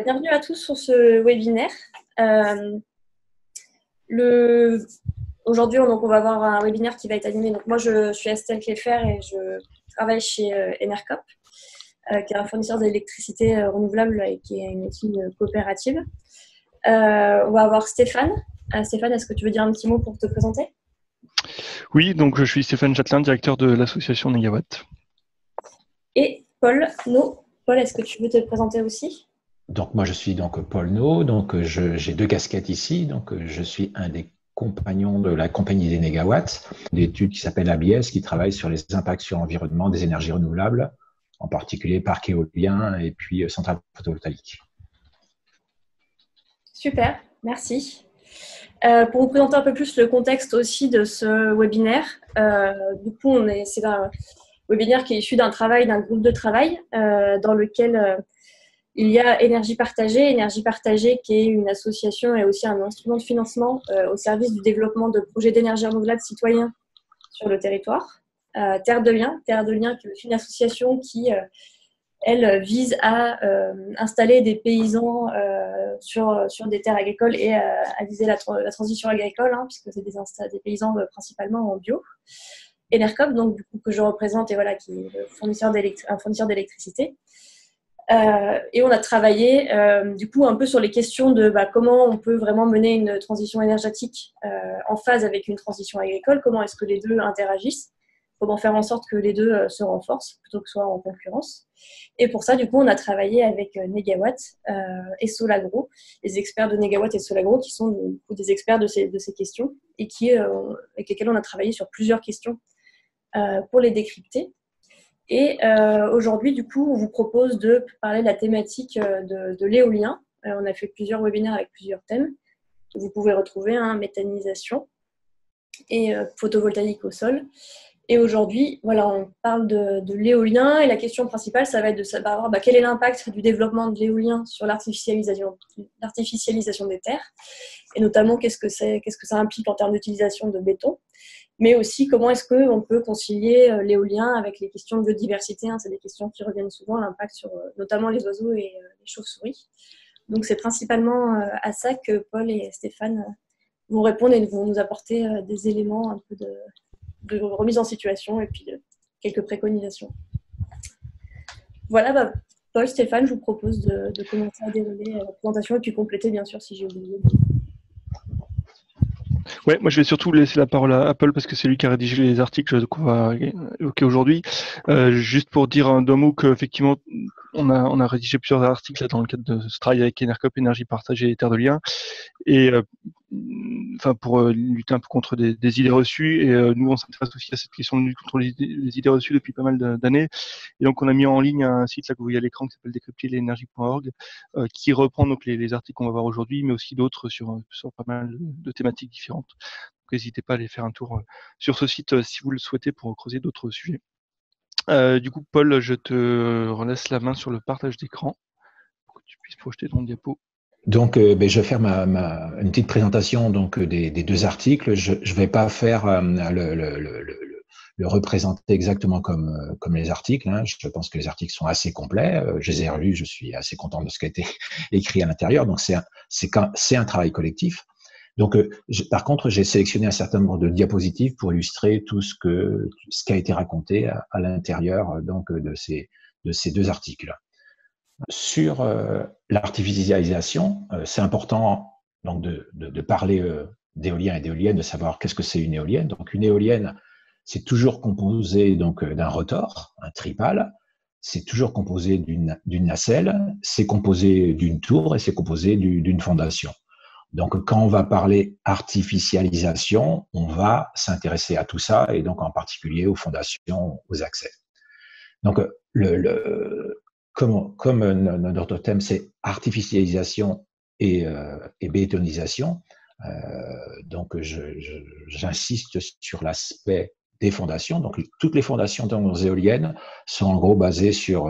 Bienvenue à tous sur ce webinaire. Euh, Aujourd'hui, on va avoir un webinaire qui va être animé. Donc, moi, je suis Estelle Cléfer et je travaille chez Enercop, qui est un fournisseur d'électricité renouvelable et qui est une coopérative. On va avoir Stéphane. Stéphane, est-ce que tu veux dire un petit mot pour te présenter? Oui, donc je suis Stéphane Châtelain, directeur de l'association Negawatt. Et Paul No. Paul, est-ce que tu veux te présenter aussi? Donc moi je suis donc Paul No, donc j'ai deux casquettes ici, donc je suis un des compagnons de la compagnie des négawatts, d'études qui s'appelle ABS, qui travaille sur les impacts sur l'environnement des énergies renouvelables, en particulier parcs éoliens et puis centrales photovoltaïques. Super, merci. Pour vous présenter un peu plus le contexte aussi de ce webinaire, du coup, c'est un webinaire qui est issu d'un groupe de travail dans lequel il y a Énergie Partagée qui est une association et aussi un instrument de financement au service du développement de projets d'énergie renouvelable citoyens sur le territoire. Terre de Liens, qui est une association qui, elle, vise à installer des paysans sur des terres agricoles et à viser la transition agricole, puisque c'est des paysans principalement en bio. Enercop, donc du coup que je représente et voilà, qui est un fournisseur d'électricité. Et on a travaillé du coup un peu sur les questions de comment on peut vraiment mener une transition énergétique en phase avec une transition agricole, comment est-ce que les deux interagissent, comment faire en sorte que les deux se renforcent plutôt que soient en concurrence. Et pour ça, du coup, on a travaillé avec Negawatt et Solagro, les experts de Negawatt et Solagro qui sont des experts de ces questions et avec lesquels on a travaillé sur plusieurs questions pour les décrypter. Et aujourd'hui, du coup, on vous propose de parler de la thématique de l'éolien. On a fait plusieurs webinaires avec plusieurs thèmes. Vous pouvez retrouver méthanisation et photovoltaïque au sol. Et aujourd'hui, voilà, on parle de l'éolien et la question principale, ça va être de savoir quel est l'impact du développement de l'éolien sur l'artificialisation des terres et notamment qu'est-ce que ça implique en termes d'utilisation de béton. Mais aussi, comment est-ce qu'on peut concilier l'éolien avec les questions de biodiversité. C'est des questions qui reviennent souvent, l'impact sur notamment les oiseaux et les chauves-souris. Donc, c'est principalement à ça que Paul et Stéphane vont répondre et vont nous apporter des éléments un peu de remise en situation et puis quelques préconisations. Voilà, Paul, Stéphane, je vous propose de commencer à dérouler la présentation et puis compléter, bien sûr, si j'ai oublié. Ouais, moi je vais surtout laisser la parole à Paul parce que c'est lui qui a rédigé les articles qu'on va évoquer aujourd'hui. Juste pour dire d'un mot qu'effectivement on a rédigé plusieurs articles là, dans le cadre de ce travail avec Enercop, Énergie Partagée et Terre de Liens, et pour lutter un peu contre des idées reçues. Et nous on s'intéresse aussi à cette question de lutte contre les idées reçues depuis pas mal d'années. Et donc on a mis en ligne un site là que vous voyez à l'écran qui s'appelle décrypterlenergie.org qui reprend donc les articles qu'on va voir aujourd'hui, mais aussi d'autres sur pas mal de thématiques différentes. Donc n'hésitez pas à aller faire un tour sur ce site si vous le souhaitez pour creuser d'autres sujets. Du coup, Paul, je te relaisse la main sur le partage d'écran pour que tu puisses projeter ton diapo. Donc, je vais faire une petite présentation donc des deux articles. Je vais pas faire le représenter exactement comme les articles. Je pense que les articles sont assez complets. Je les ai relus, je suis assez content de ce qui a été écrit à l'intérieur. Donc, c'est un travail collectif. Donc, par contre, j'ai sélectionné un certain nombre de diapositives pour illustrer tout ce qui a été raconté à l'intérieur donc de ces deux articles. Sur l'artificialisation, c'est important donc de parler d'éolien et d'éolienne, de savoir qu'est-ce que c'est une éolienne. Donc, une éolienne, c'est toujours composé donc d'un rotor, un tripale. C'est toujours composé d'une nacelle. C'est composé d'une tour et c'est composé d'une fondation. Donc, quand on va parler artificialisation, on va s'intéresser à tout ça et donc en particulier aux fondations, aux accès. Donc, comme notre thème, c'est artificialisation et bétonisation, donc j'insiste sur l'aspect des fondations. Donc, toutes les fondations dans nos éoliennes sont en gros basées sur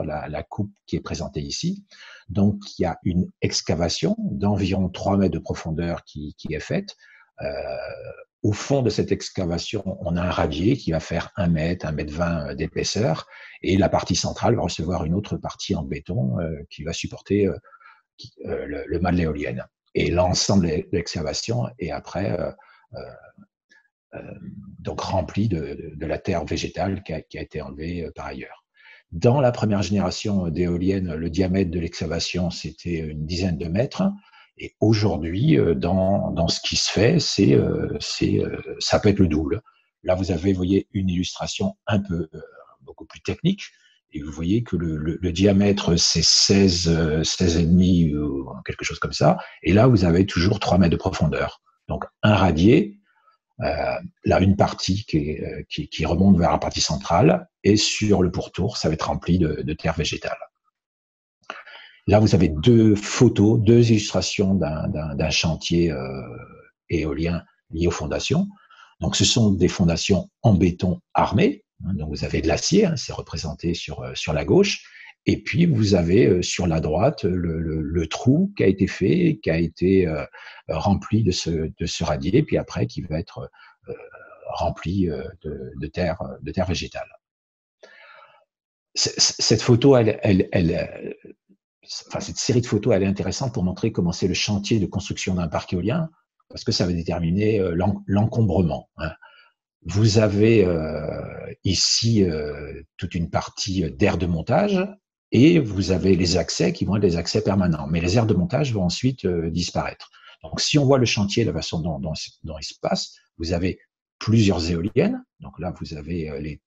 la coupe qui est présentée ici. Donc, il y a une excavation d'environ 3 mètres de profondeur qui est faite. au fond de cette excavation, on a un radier qui va faire 1 mètre, 1,20 m d'épaisseur, et la partie centrale va recevoir une autre partie en béton qui va supporter le mât de l'éolienne. Et l'ensemble de l'excavation est après donc rempli de la terre végétale qui a été enlevée par ailleurs. Dans la première génération d'éoliennes, le diamètre de l'excavation, c'était une dizaine de mètres. Et aujourd'hui, dans ce qui se fait, ça peut être le double. Là, vous voyez, une illustration un peu beaucoup plus technique. Et vous voyez que le diamètre, c'est 16,5 ou quelque chose comme ça. Et là, vous avez toujours 3 mètres de profondeur. Donc, un radier, là, une partie qui remonte vers la partie centrale, et sur le pourtour, ça va être rempli de terre végétale. Là, vous avez 2 photos, 2 illustrations d'un chantier éolien lié aux fondations. Donc, ce sont des fondations en béton armé. Donc, vous avez de l'acier, hein, c'est représenté sur la gauche. Et puis, vous avez sur la droite le trou qui a été fait, qui a été rempli de ce radier, puis après, qui va être rempli de terre végétale. Cette photo, cette série de photos, elle est intéressante pour montrer comment c'est le chantier de construction d'un parc éolien, parce que ça va déterminer l'encombrement. Hein. Vous avez ici toute une partie d'aires de montage, et vous avez les accès qui vont être des accès permanents. Mais les aires de montage vont ensuite disparaître. Donc, si on voit le chantier, la façon dont il se passe, vous avez plusieurs éoliennes. Donc là, vous avez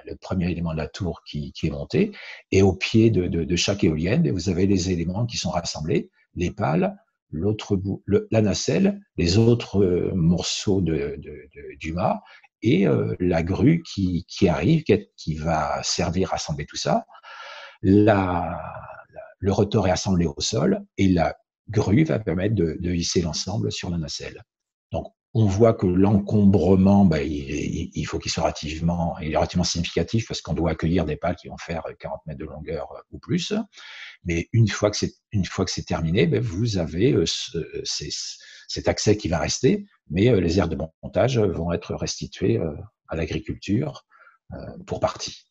le premier élément de la tour qui est monté, et au pied de chaque éolienne, vous avez les éléments qui sont rassemblés, les pales, l'autre bout, la nacelle, les autres morceaux du mât, et la grue qui arrive, qui va servir à assembler tout ça. Le rotor est assemblé au sol, et la grue va permettre de hisser l'ensemble sur la nacelle. Donc, on voit que l'encombrement, il faut qu'il soit relativement significatif, parce qu'on doit accueillir des pales qui vont faire 40 mètres de longueur ou plus. Mais une fois que c'est terminé, vous avez cet accès qui va rester, mais les aires de montage vont être restituées à l'agriculture pour partie.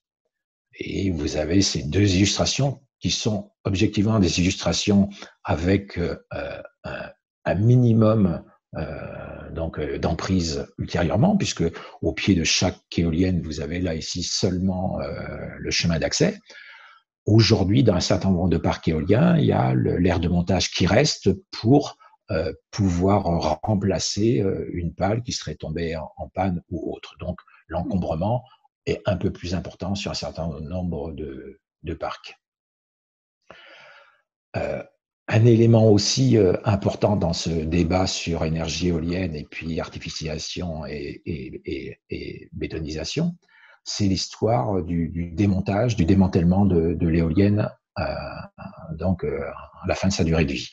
Et vous avez ces 2 illustrations qui sont objectivement des illustrations avec un minimum d'emprise ultérieurement, puisque au pied de chaque éolienne, vous avez là ici seulement le chemin d'accès. Aujourd'hui, dans un certain nombre de parcs éoliens, il y a l'aire de montage qui reste pour pouvoir remplacer une pale qui serait tombée en panne ou autre. Donc, l'encombrement est un peu plus important sur un certain nombre de parcs. Un élément aussi important dans ce débat sur énergie éolienne et puis artificialisation et bétonisation, c'est l'histoire du démontage, du démantèlement de l'éolienne à la fin de sa durée de vie.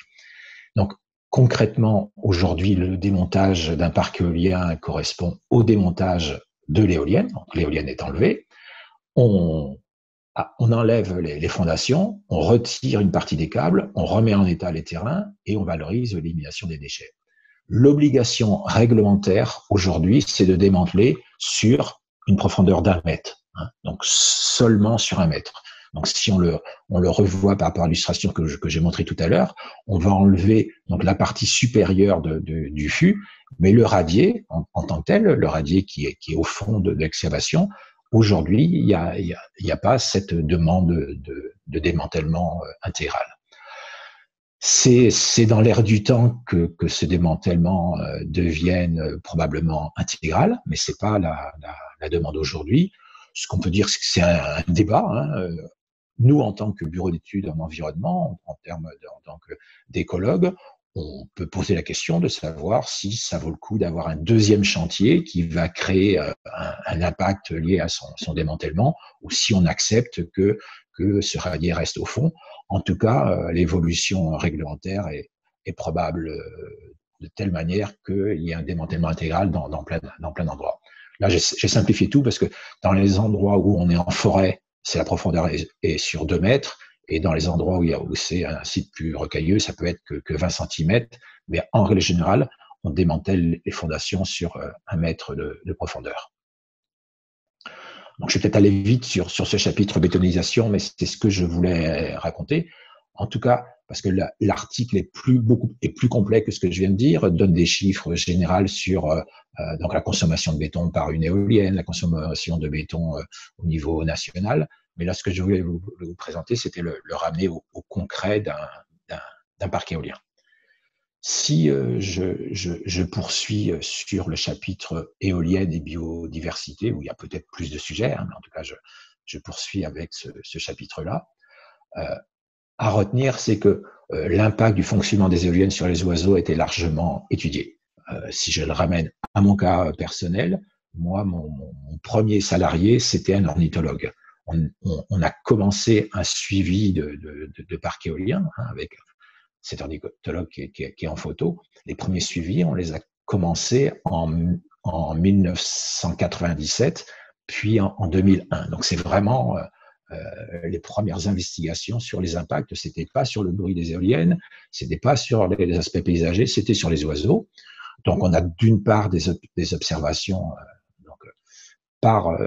Donc, concrètement, aujourd'hui, le démontage d'un parc éolien correspond au démontage de l'éolienne. L'éolienne est enlevée. On enlève les fondations, on retire une partie des câbles, on remet en état les terrains et on valorise l'élimination des déchets. L'obligation réglementaire aujourd'hui, c'est de démanteler sur une profondeur d'1 mètre, hein, donc seulement sur 1 mètre. Donc si on le revoit par rapport à l'illustration que j'ai montrée tout à l'heure, on va enlever donc la partie supérieure du fût, mais le radier en tant que tel, le radier qui est au fond de l'excavation, aujourd'hui, il n'y a pas cette demande de démantèlement intégral. C'est dans l'air du temps que ce démantèlement devienne probablement intégral, mais c'est pas la demande aujourd'hui. Ce qu'on peut dire, c'est que c'est un débat. Hein. Nous, en tant que bureau d'études en environnement, en tant d'écologue, on peut poser la question de savoir si ça vaut le coup d'avoir un deuxième chantier qui va créer un impact lié à son démantèlement, ou si on accepte que ce radier reste au fond. En tout cas, l'évolution réglementaire est probable de telle manière qu'il y ait un démantèlement intégral dans plein d'endroits. Là, j'ai simplifié tout parce que dans les endroits où on est en forêt, la profondeur est sur 2 mètres. Et dans les endroits où c'est un site plus rocailleux, ça peut être que 20 cm. Mais en règle générale, on démantèle les fondations sur 1 mètre de profondeur. Donc, je vais peut-être aller vite sur ce chapitre bétonisation, mais c'est ce que je voulais raconter. En tout cas, parce que l'article est plus complet que ce que je viens de dire, donne des chiffres généraux sur donc la consommation de béton par une éolienne, la consommation de béton au niveau national. Mais là, ce que je voulais vous présenter, c'était le ramener au concret d'un parc éolien. Si je poursuis sur le chapitre éolienne et biodiversité, où il y a peut-être plus de sujets, hein, mais en tout cas, je poursuis avec ce chapitre-là. À retenir, c'est que l'impact du fonctionnement des éoliennes sur les oiseaux a été largement étudié. Si je le ramène à mon cas personnel, moi, mon premier salarié, c'était un ornithologue. On a commencé un suivi de parcs éoliens hein, avec cet ornithologue qui est en photo. Les premiers suivis, on les a commencés en 1997, puis en 2001. Donc, c'est vraiment les premières investigations sur les impacts. C'était pas sur le bruit des éoliennes, c'était pas sur les aspects paysagers, c'était sur les oiseaux. Donc, on a d'une part des observations par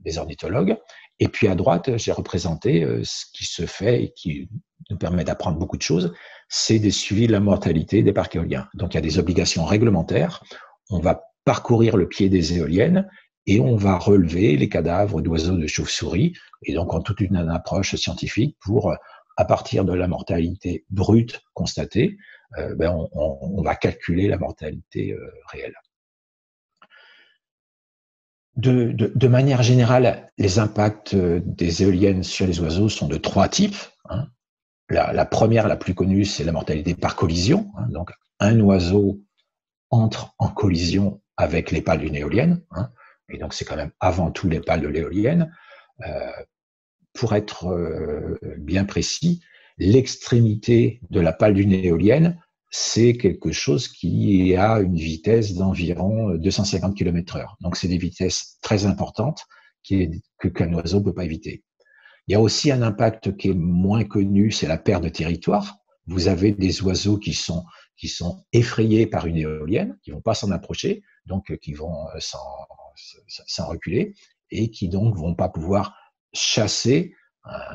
des ornithologues, et puis à droite, j'ai représenté ce qui se fait et qui nous permet d'apprendre beaucoup de choses, c'est des suivis de la mortalité des parcs éoliens. Donc, il y a des obligations réglementaires. On va parcourir le pied des éoliennes et on va relever les cadavres d'oiseaux de chauves-souris, et donc en toute une approche scientifique pour, à partir de la mortalité brute constatée, on va calculer la mortalité réelle. De manière générale, les impacts des éoliennes sur les oiseaux sont de 3 types. Hein. La première, la plus connue, c'est la mortalité par collision. Hein. Donc, un oiseau entre en collision avec les pales d'une éolienne. Hein. Et donc, c'est quand même avant tout les pales de l'éolienne. Pour être bien précis, l'extrémité de la pale d'une éolienne, c'est quelque chose qui a une vitesse d'environ 250 km/h. Donc, c'est des vitesses très importantes qu'un oiseau ne peut pas éviter. Il y a aussi un impact qui est moins connu, c'est la perte de territoire. Vous avez des oiseaux qui sont effrayés par une éolienne, qui vont pas s'en approcher, donc qui vont s'en reculer, et qui donc vont pas pouvoir chasser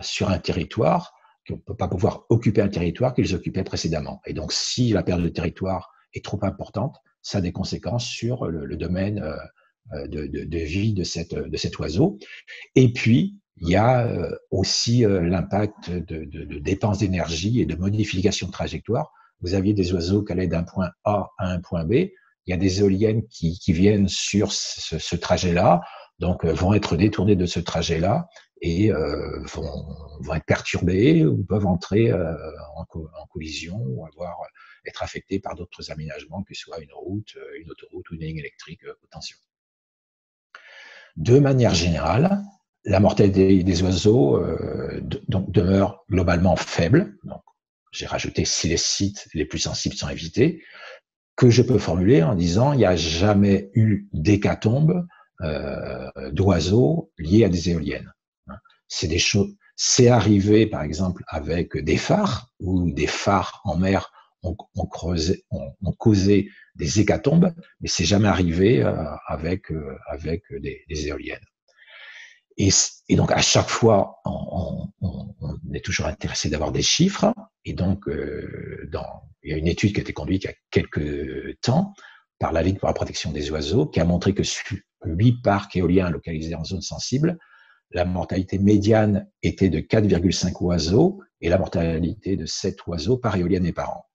sur un territoire, qui ne peut pas pouvoir occuper un territoire qu'ils occupaient précédemment. Et donc, si la perte de territoire est trop importante, ça a des conséquences sur le domaine de vie de cet oiseau. Et puis, il y a aussi l'impact de dépenses d'énergie et de modification de trajectoire. Vous aviez des oiseaux qui allaient d'un point A à un point B. Il y a des éoliennes qui viennent sur ce trajet-là, donc vont être détournées de ce trajet-là et vont être perturbées ou peuvent entrer en collision ou être affectées par d'autres aménagements, que ce soit une route, une autoroute ou une ligne électrique haute tension. De manière générale, la mortalité des oiseaux demeure globalement faible. Donc, j'ai rajouté si les sites les plus sensibles sont évités, que je peux formuler en disant il n'y a jamais eu d'hécatombe d'oiseaux liés à des éoliennes. C'est des choses. C'est arrivé, par exemple, avec des phares, où des phares en mer ont causé des hécatombes, mais c'est jamais arrivé avec des éoliennes. Et donc, à chaque fois, on est toujours intéressé d'avoir des chiffres. Et donc, il y a une étude qui a été conduite il y a quelques temps par la Ligue pour la protection des oiseaux, qui a montré que sur 8 parcs éoliens localisés en zone sensible, la mortalité médiane était de 4,5 oiseaux et la mortalité de 7 oiseaux par éolienne et par an.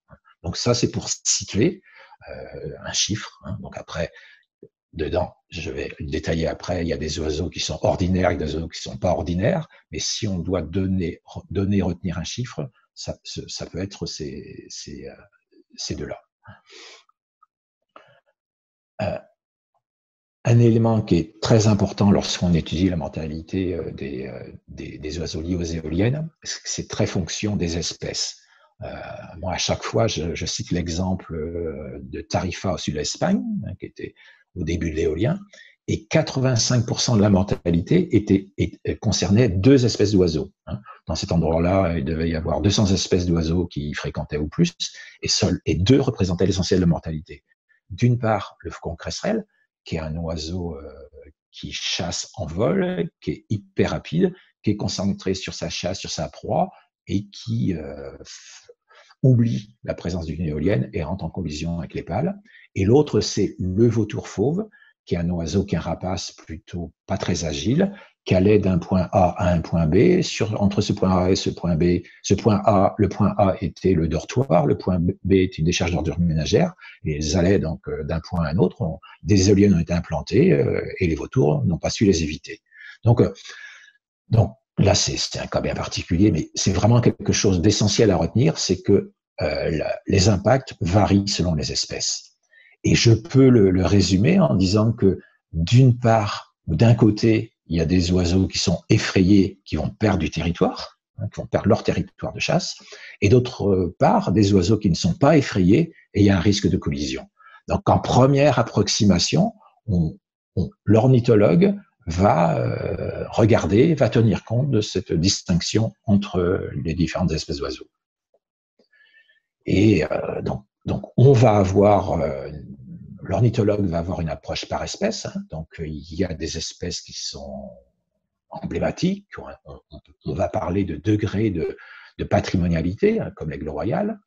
Donc ça, c'est pour situer un chiffre. Hein. Donc après, dedans, je vais le détailler après, il y a des oiseaux qui sont ordinaires et des oiseaux qui ne sont pas ordinaires, mais si on doit retenir un chiffre, ça peut être ces deux-là. Un élément qui est très important lorsqu'on étudie la mortalité des oiseaux liés aux éoliennes, c'est très fonction des espèces. Moi, à chaque fois, je cite l'exemple de Tarifa au sud de l'Espagne, hein, qui était au début de l'éolien, et 85% de la mortalité concernait 2 espèces d'oiseaux. Hein. Dans cet endroit-là, il devait y avoir 200 espèces d'oiseaux qui fréquentaient ou plus, et 2 représentaient l'essentiel de la mortalité. d'une part le faucon cresserelle, qui est un oiseau qui chasse en vol, qui est hyper rapide, qui est concentré sur sa chasse, sur sa proie, et qui oublie la présence d'une éolienne et rentre en collision avec les pales. Et l'autre, c'est le vautour fauve, qui est un oiseau qui est un rapace plutôt pas très agile, qui allait d'un point A à un point B. Entre ce point A et ce point B, le point A était le dortoir, le point B était une décharge d'ordures ménagères, et ils allaient donc d'un point à un autre. Des éoliennes ont été implantées et les vautours n'ont pas su les éviter. Donc là, c'est un cas bien particulier, mais c'est vraiment quelque chose d'essentiel à retenir, c'est que les impacts varient selon les espèces. Et je peux le résumer en disant que d'une part, d'un côté, il y a des oiseaux qui sont effrayés, qui vont perdre du territoire, qui vont perdre leur territoire de chasse, et d'autre part, des oiseaux qui ne sont pas effrayés et il y a un risque de collision. Donc, en première approximation, l'ornithologue va regarder, va tenir compte de cette distinction entre les différentes espèces d'oiseaux. Et donc, on va avoir, l'ornithologue va avoir une approche par espèce. Donc, il y a des espèces qui sont emblématiques. On va parler de degrés de patrimonialité, comme l'aigle royal.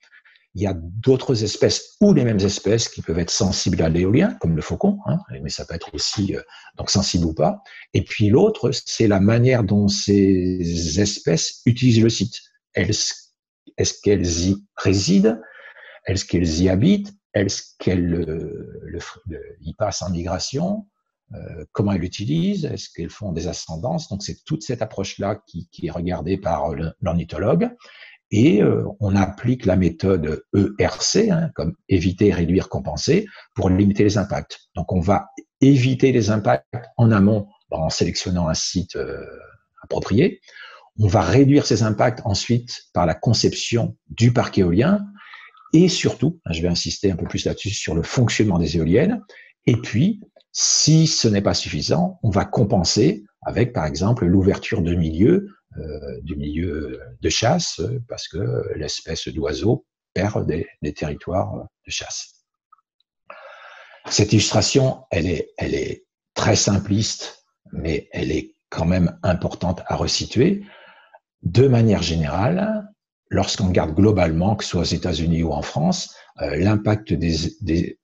Il y a d'autres espèces ou les mêmes espèces qui peuvent être sensibles à l'éolien, comme le faucon, mais ça peut être aussi donc sensible ou pas. Et puis l'autre, c'est la manière dont ces espèces utilisent le site. Est-ce qu'elles y résident? Est-ce qu'elles y habitent? Est-ce qu'elles y passent en migration? Comment elles l'utilisent? Est-ce qu'elles font des ascendances? Donc c'est toute cette approche-là qui est regardée par l'ornithologue. Et on applique la méthode ERC, comme éviter, réduire, compenser, pour limiter les impacts. Donc on va éviter les impacts en amont en sélectionnant un site approprié. On va réduire ces impacts ensuite par la conception du parc éolien et surtout, je vais insister un peu plus là-dessus, sur le fonctionnement des éoliennes. Et puis, si ce n'est pas suffisant, on va compenser avec, par exemple, l'ouverture de milieux, du milieu de chasse, parce que l'espèce d'oiseau perd des territoires de chasse. Cette illustration, elle est très simpliste, mais elle est quand même importante à resituer. De manière générale, lorsqu'on regarde globalement, que ce soit aux États-Unis ou en France, l'impact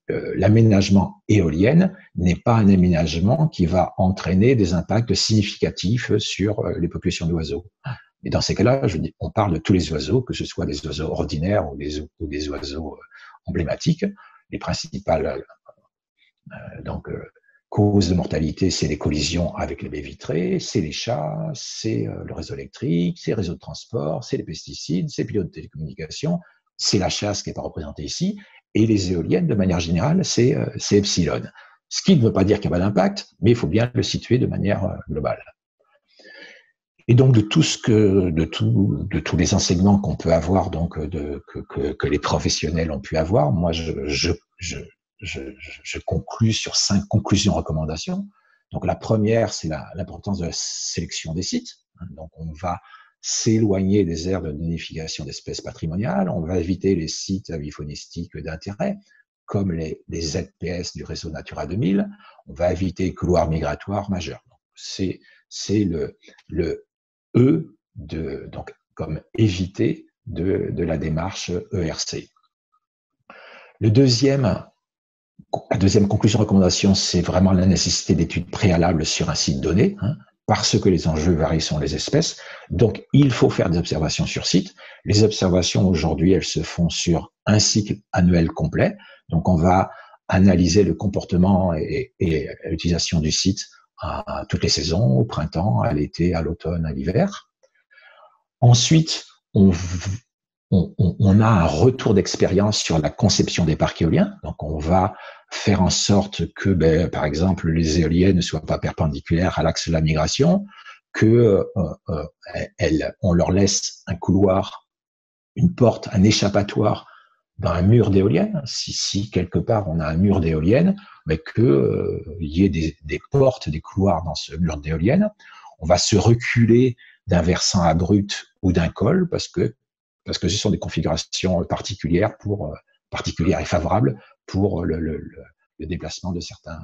l'aménagement éolien n'est pas un aménagement qui va entraîner des impacts significatifs sur les populations d'oiseaux. Et dans ces cas-là, on parle de tous les oiseaux, que ce soit des oiseaux ordinaires ou des oiseaux emblématiques. Les principales causes de mortalité, c'est les collisions avec les baies vitrées, c'est les chats, c'est le réseau électrique, c'est le réseau de transport, c'est les pesticides, c'est les pilotes de télécommunications, c'est la chasse qui n'est pas représentée ici, et les éoliennes, de manière générale, c'est epsilon. Ce qui ne veut pas dire qu'il n'y a pas d'impact, mais il faut bien le situer de manière globale. Et donc, de tous les enseignements qu'on peut avoir, donc que les professionnels ont pu avoir, moi, je conclus sur 5 conclusions-recommandations. Donc, la première, c'est l'importance de la sélection des sites. Donc, on va s'éloigner des aires de nidification d'espèces patrimoniales. On va éviter les sites avifaunistiques d'intérêt, comme les ZPS du réseau Natura 2000. On va éviter les couloirs migratoires majeurs. C'est le E donc comme éviter de la démarche ERC. La deuxième conclusion-recommandation, c'est vraiment la nécessité d'études préalables sur un site donné, parce que les enjeux varient selon les espèces. Donc, il faut faire des observations sur site. Les observations, aujourd'hui, elles se font sur un cycle annuel complet. Donc, on va analyser le comportement et l'utilisation du site à toutes les saisons, au printemps, à l'été, à l'automne, à l'hiver. Ensuite, on a un retour d'expérience sur la conception des parcs éoliens. Donc, on va faire en sorte que, par exemple, les éoliennes ne soient pas perpendiculaires à l'axe de la migration, que on leur laisse un couloir, une porte, un échappatoire dans un mur d'éoliennes. Si quelque part on a un mur d'éoliennes, mais que y ait des portes, des couloirs dans ce mur d'éoliennes. On va se reculer d'un versant abrupt ou d'un col parce que ce sont des configurations particulières et favorables pour le déplacement de certains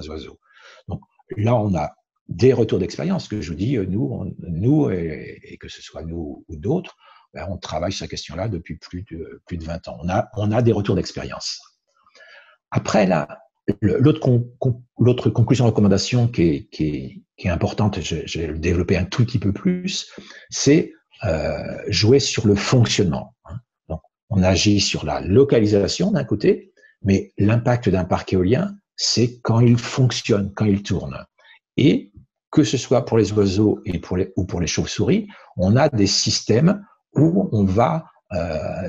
oiseaux. Donc là, on a des retours d'expérience que je vous dis, nous et que ce soit nous ou d'autres, ben, on travaille sur la question-là depuis plus de 20 ans. On a des retours d'expérience. Après, là, l'autre conclusion recommandation qui est importante, je vais le développer un tout petit peu plus, c'est jouer sur le fonctionnement. Donc, on agit sur la localisation d'un côté, mais l'impact d'un parc éolien, c'est quand il fonctionne, quand il tourne. Et que ce soit pour les oiseaux ou pour les chauves-souris, on a des systèmes où on va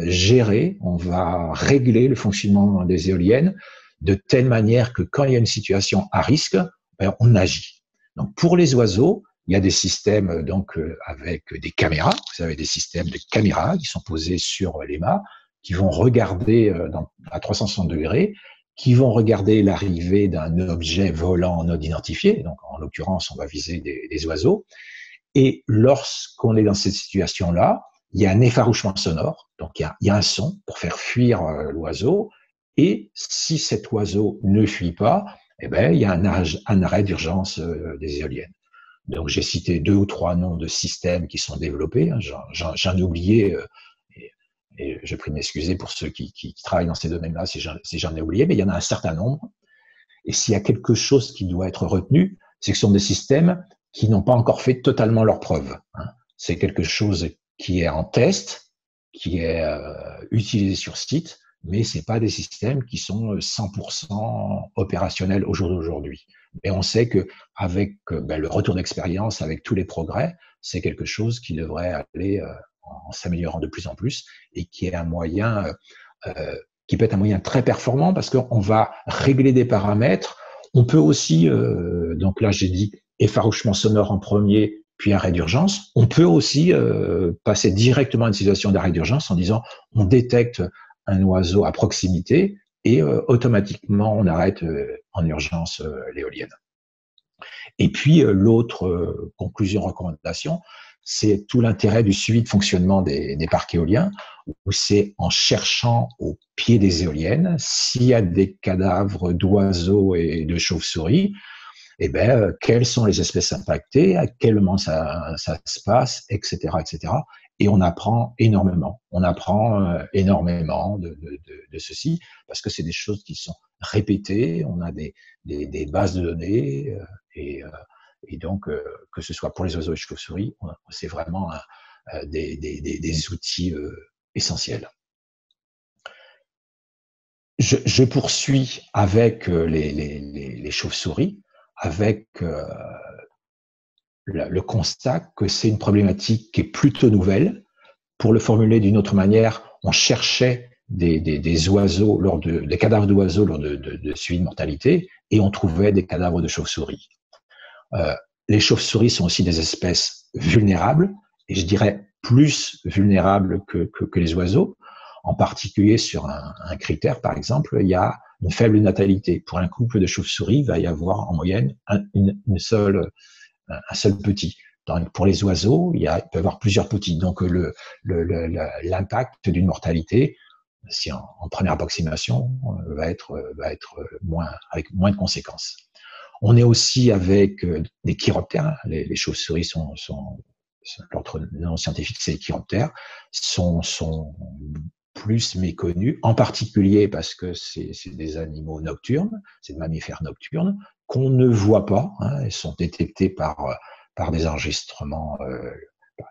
gérer, on va régler le fonctionnement des éoliennes de telle manière que quand il y a une situation à risque, ben, on agit. Donc pour les oiseaux, il y a des systèmes donc avec des caméras. Vous avez des systèmes de caméras qui sont posés sur les mâts, qui vont regarder à 360 degrés, qui vont regarder l'arrivée d'un objet volant non identifié. Donc en l'occurrence, on va viser des oiseaux. Et lorsqu'on est dans cette situation-là, il y a un effarouchement sonore. Donc il y a un son pour faire fuir l'oiseau. Et si cet oiseau ne fuit pas, eh ben, il y a un arrêt d'urgence des éoliennes. Donc, j'ai cité 2 ou 3 noms de systèmes qui sont développés. J'en ai oublié, et je prie de m'excuser pour ceux qui travaillent dans ces domaines-là si j'en ai oublié, mais il y en a un certain nombre. Et s'il y a quelque chose qui doit être retenu, c'est que ce sont des systèmes qui n'ont pas encore fait totalement leurs preuves. C'est quelque chose qui est en test, qui est utilisé sur site, mais c'est pas des systèmes qui sont 100% opérationnels au jour d'aujourd'hui. Mais on sait que avec le retour d'expérience, avec tous les progrès, c'est quelque chose qui devrait aller en s'améliorant de plus en plus et qui est un moyen qui peut être un moyen très performant parce qu'on va régler des paramètres. On peut aussi, donc là j'ai dit effarouchement sonore en premier, puis arrêt d'urgence. On peut aussi passer directement à une situation d'arrêt d'urgence en disant on détecte un oiseau à proximité et automatiquement on arrête en urgence l'éolienne. Et puis l'autre conclusion, recommandation, c'est tout l'intérêt du suivi de fonctionnement des parcs éoliens, où c'est en cherchant au pied des éoliennes s'il y a des cadavres d'oiseaux et de chauves-souris, eh ben, quelles sont les espèces impactées, à quel moment ça se passe, etc., etc. Et on apprend énormément. On apprend énormément de ceci parce que c'est des choses qui sont répétées. On a des bases de données et donc que ce soit pour les oiseaux et les chauves-souris, c'est vraiment des outils essentiels. Je poursuis avec les chauves-souris, avec le constat que c'est une problématique qui est plutôt nouvelle. Pour le formuler d'une autre manière, on cherchait des oiseaux des cadavres d'oiseaux lors de suivi de mortalité et on trouvait des cadavres de chauves-souris. Les chauves-souris sont aussi des espèces vulnérables et je dirais plus vulnérables que les oiseaux. En particulier sur un critère, par exemple, il y a une faible natalité. Pour un couple de chauves-souris, il va y avoir en moyenne un seul petit. Pour les oiseaux, il peut y avoir plusieurs petits. Donc l'impact d'une mortalité, si en première approximation, va être avec moins de conséquences. On est aussi avec des chiroptères. Les chauves-souris leur nom scientifique, c'est les chiroptères, sont plus méconnus, en particulier parce que c'est des animaux nocturnes, c'est des mammifères nocturnes qu'on ne voit pas. Ils sont détectés par des enregistrements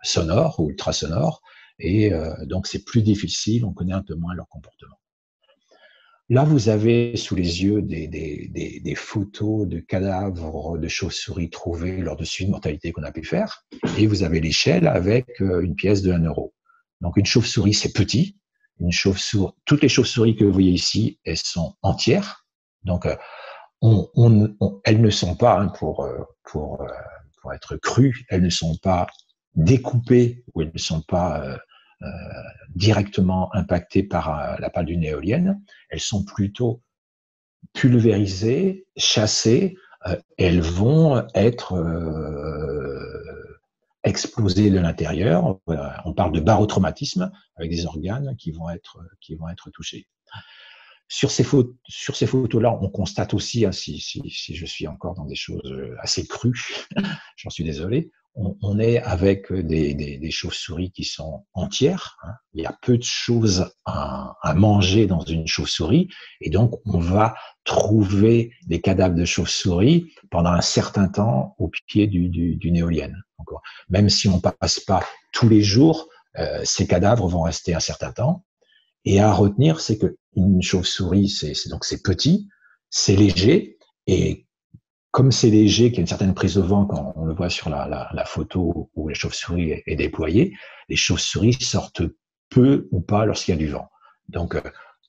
sonores ou ultrasonores, et donc c'est plus difficile, on connaît un peu moins leur comportement. Là, vous avez sous les yeux des photos de cadavres de chauves-souris trouvés lors de suivi de mortalité qu'on a pu faire, et vous avez l'échelle avec une pièce de 1 €. Donc une chauve-souris, c'est petit. Toutes les chauves-souris que vous voyez ici, elles sont entières. Donc elles ne sont pas, pour être crues, elles ne sont pas découpées ou elles ne sont pas directement impactées par la pale d'une éolienne. Elles sont plutôt pulvérisées, chassées. Elles vont être explosées de l'intérieur. On parle de barotraumatisme avec des organes qui vont être touchés. Sur ces photos-là, on constate aussi, hein, si je suis encore dans des choses assez crues, j'en suis désolé, on est avec des chauves-souris qui sont entières. Hein. Il y a peu de choses à manger dans une chauve-souris, et donc on va trouver des cadavres de chauves-souris pendant un certain temps au pied d'une éolienne. Donc, même si on passe pas tous les jours, ces cadavres vont rester un certain temps. Et à retenir, c'est que une chauve-souris, c'est petit, c'est léger, et comme c'est léger, qu'il y a une certaine prise de vent quand on le voit sur la photo où la chauve-souris est déployée, les chauves-souris sortent peu ou pas lorsqu'il y a du vent. Donc,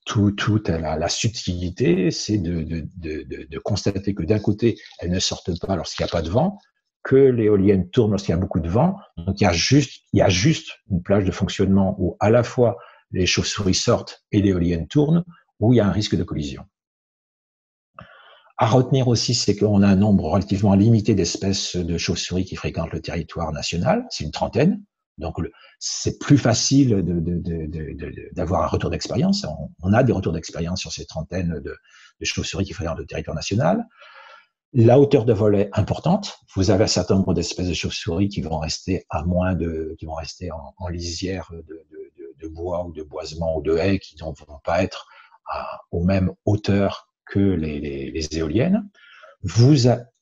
toute la subtilité, c'est de constater que d'un côté, elles ne sortent pas lorsqu'il n'y a pas de vent, que l'éolienne tourne lorsqu'il y a beaucoup de vent. Donc, il y a juste une plage de fonctionnement où à la fois les chauves-souris sortent et l'éolienne tourne, où il y a un risque de collision. À retenir aussi, c'est qu'on a un nombre relativement limité d'espèces de chauves-souris qui fréquentent le territoire national, c'est une trentaine. Donc, c'est plus facile d'avoir un retour d'expérience. On a des retours d'expérience sur ces trentaines de chauves-souris qui fréquentent le territoire national. La hauteur de vol est importante. Vous avez un certain nombre d'espèces de chauves-souris qui vont rester qui vont rester en lisière de bois ou de boisement ou de haies qui ne vont pas être aux mêmes hauteurs que les éoliennes.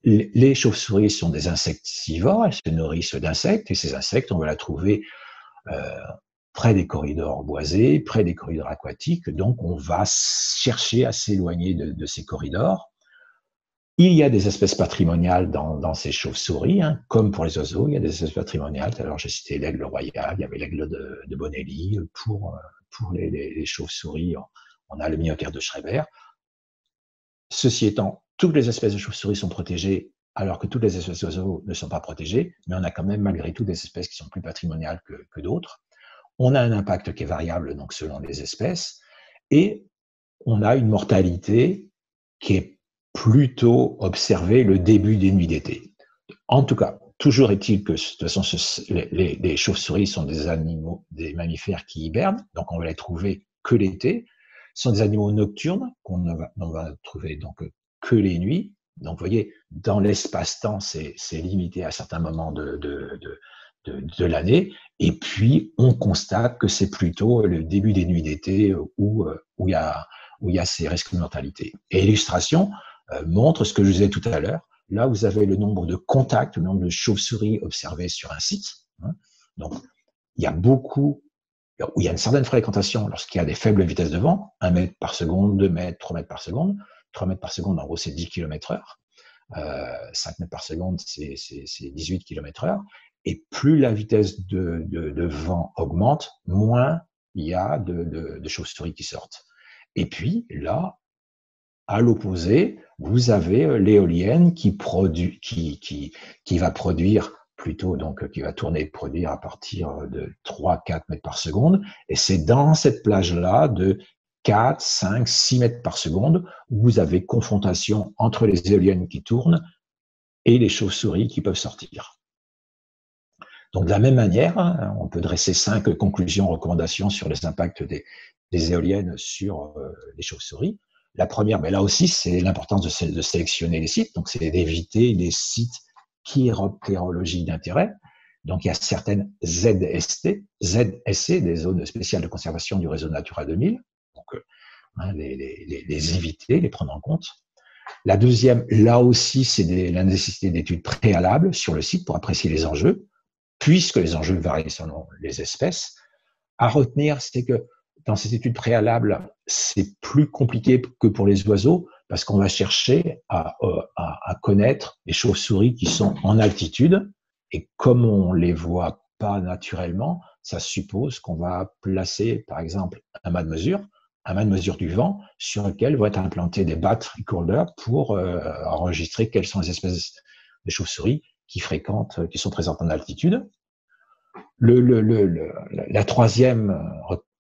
Les chauves-souris sont des insectivores, elles se nourrissent d'insectes, et ces insectes, on va la trouver près des corridors boisés, près des corridors aquatiques, donc on va chercher à s'éloigner de ces corridors. Il y a des espèces patrimoniales dans ces chauves-souris, hein, comme pour les oiseaux, il y a des espèces patrimoniales. Alors j'ai cité l'aigle royal, il y avait l'aigle de Bonelli. Pour les chauves-souris, on a le myocaire de Schreiber. Ceci étant, toutes les espèces de chauves-souris sont protégées, alors que toutes les espèces d'oiseaux ne sont pas protégées, mais on a quand même malgré tout des espèces qui sont plus patrimoniales que d'autres. On a un impact qui est variable donc selon les espèces, et on a une mortalité qui est plutôt observée le début des nuits d'été. En tout cas, toujours est-il que de toute façon, les chauves-souris sont des mammifères qui hibernent, donc on va les trouver que l'été. Ce sont des animaux nocturnes qu'on va trouver donc que les nuits. Donc, vous voyez, dans l'espace-temps, c'est limité à certains moments de l'année. Et puis, on constate que c'est plutôt le début des nuits d'été où il y a ces risques de mortalité. Et l'illustration montre ce que je disais tout à l'heure. Là, vous avez le nombre de contacts, le nombre de chauves-souris observés sur un site. Hein. Donc, il y a où il y a une certaine fréquentation lorsqu'il y a des faibles vitesses de vent, 1 mètre par seconde, 2 mètres, 3 mètres par seconde. 3 mètres par seconde, en gros, c'est 10 km/h. 5 mètres par seconde, c'est 18 km/h. Et plus la vitesse de vent augmente, moins il y a de chauves-souris qui sortent. Et puis, là, à l'opposé, vous avez l'éolienne qui va produire plutôt, donc qui va tourner et produire à partir de 3-4 mètres par seconde. Et c'est dans cette plage-là de 4, 5, 6 mètres par seconde où vous avez confrontation entre les éoliennes qui tournent et les chauves-souris qui peuvent sortir. Donc de la même manière, on peut dresser 5 conclusions, recommandations sur les impacts des éoliennes sur les chauves-souris. La première, mais là aussi, c'est l'importance de sélectionner les sites. Donc, c'est d'éviter les sites chiroptérologiques d'intérêt. Donc, il y a certaines ZSC, des zones spéciales de conservation du réseau Natura 2000. Donc, les éviter, les prendre en compte. La deuxième, là aussi, c'est la nécessité d'études préalables sur le site pour apprécier les enjeux, puisque les enjeux varient selon les espèces. À retenir, c'est que dans ces études préalables, c'est plus compliqué que pour les oiseaux parce qu'on va chercher à connaître les chauves-souris qui sont en altitude et comme on les voit pas naturellement, ça suppose qu'on va placer, par exemple, un mât de mesure du vent sur lequel vont être implantés des bat recorders pour enregistrer quelles sont les espèces de chauves-souris qui sont présentes en altitude. La troisième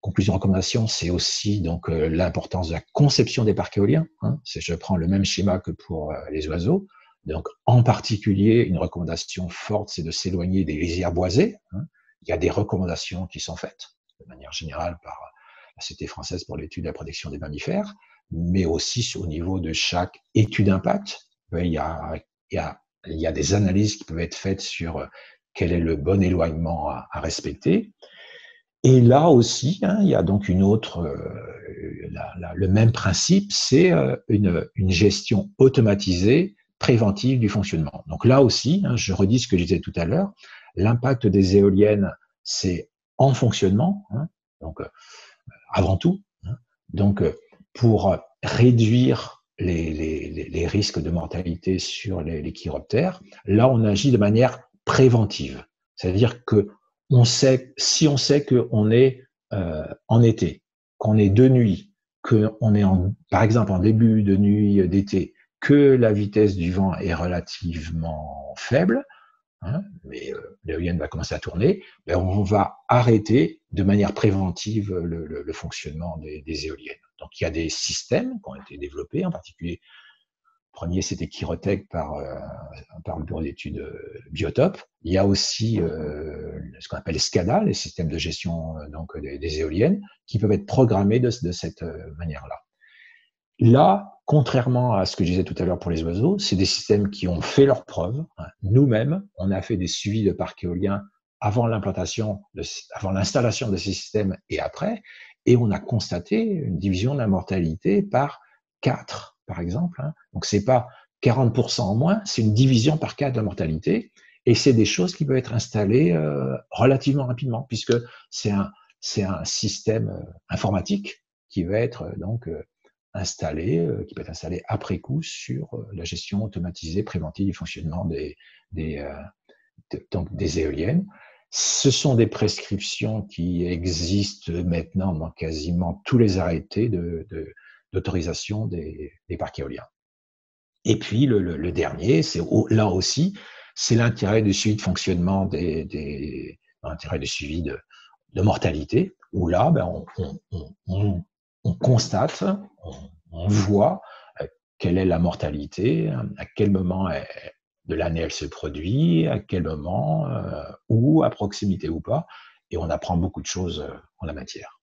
conclusion, recommandation, c'est aussi donc l'importance de la conception des parcs éoliens. Hein. Je prends le même schéma que pour les oiseaux. Donc, en particulier, une recommandation forte, c'est de s'éloigner des lisières boisées. Hein. Il y a des recommandations qui sont faites de manière générale par la Société française pour l'étude et la protection des mammifères. mais aussi au niveau de chaque étude d'impact. Il y a des analyses qui peuvent être faites sur quel est le bon éloignement à respecter. Et là aussi, il y a donc une autre, le même principe, c'est une gestion automatisée préventive du fonctionnement. Donc là aussi, je redis ce que je disais tout à l'heure, l'impact des éoliennes, c'est en fonctionnement, donc avant tout. Donc pour réduire les risques de mortalité sur les chiroptères, là on agit de manière préventive, c'est-à-dire que si on sait qu'on est en été, qu'on est de nuit, qu'on est par exemple en début de nuit d'été, que la vitesse du vent est relativement faible, mais l'éolienne va commencer à tourner, ben on va arrêter de manière préventive le fonctionnement des éoliennes. Donc il y a des systèmes qui ont été développés, en particulier le premier, c'était Chirotech par le bureau d'études Biotope. Il y a aussi ce qu'on appelle SCADA, les systèmes de gestion donc des éoliennes, qui peuvent être programmés de cette manière-là. Là, contrairement à ce que je disais tout à l'heure pour les oiseaux, c'est des systèmes qui ont fait leurs preuves. Nous-mêmes, on a fait des suivis de parcs éoliens avant l'installation de ces systèmes et après, et on a constaté une division de la mortalité par 4, par exemple. Donc, c'est pas 40% en moins, c'est une division par 4 de la mortalité, et c'est des choses qui peuvent être installées relativement rapidement, puisque c'est un système informatique qui va être donc qui peut être installé après coup sur la gestion automatisée préventive du fonctionnement des éoliennes. Ce sont des prescriptions qui existent maintenant dans quasiment tous les arrêtés d'autorisation des parcs éoliens. Et puis le dernier, c'est là aussi, c'est l'intérêt du suivi de fonctionnement l'intérêt du suivi de mortalité, où là, on constate, on voit quelle est la mortalité, à quel moment de l'année elle se produit, à quel moment, où, à proximité ou pas, et on apprend beaucoup de choses en la matière.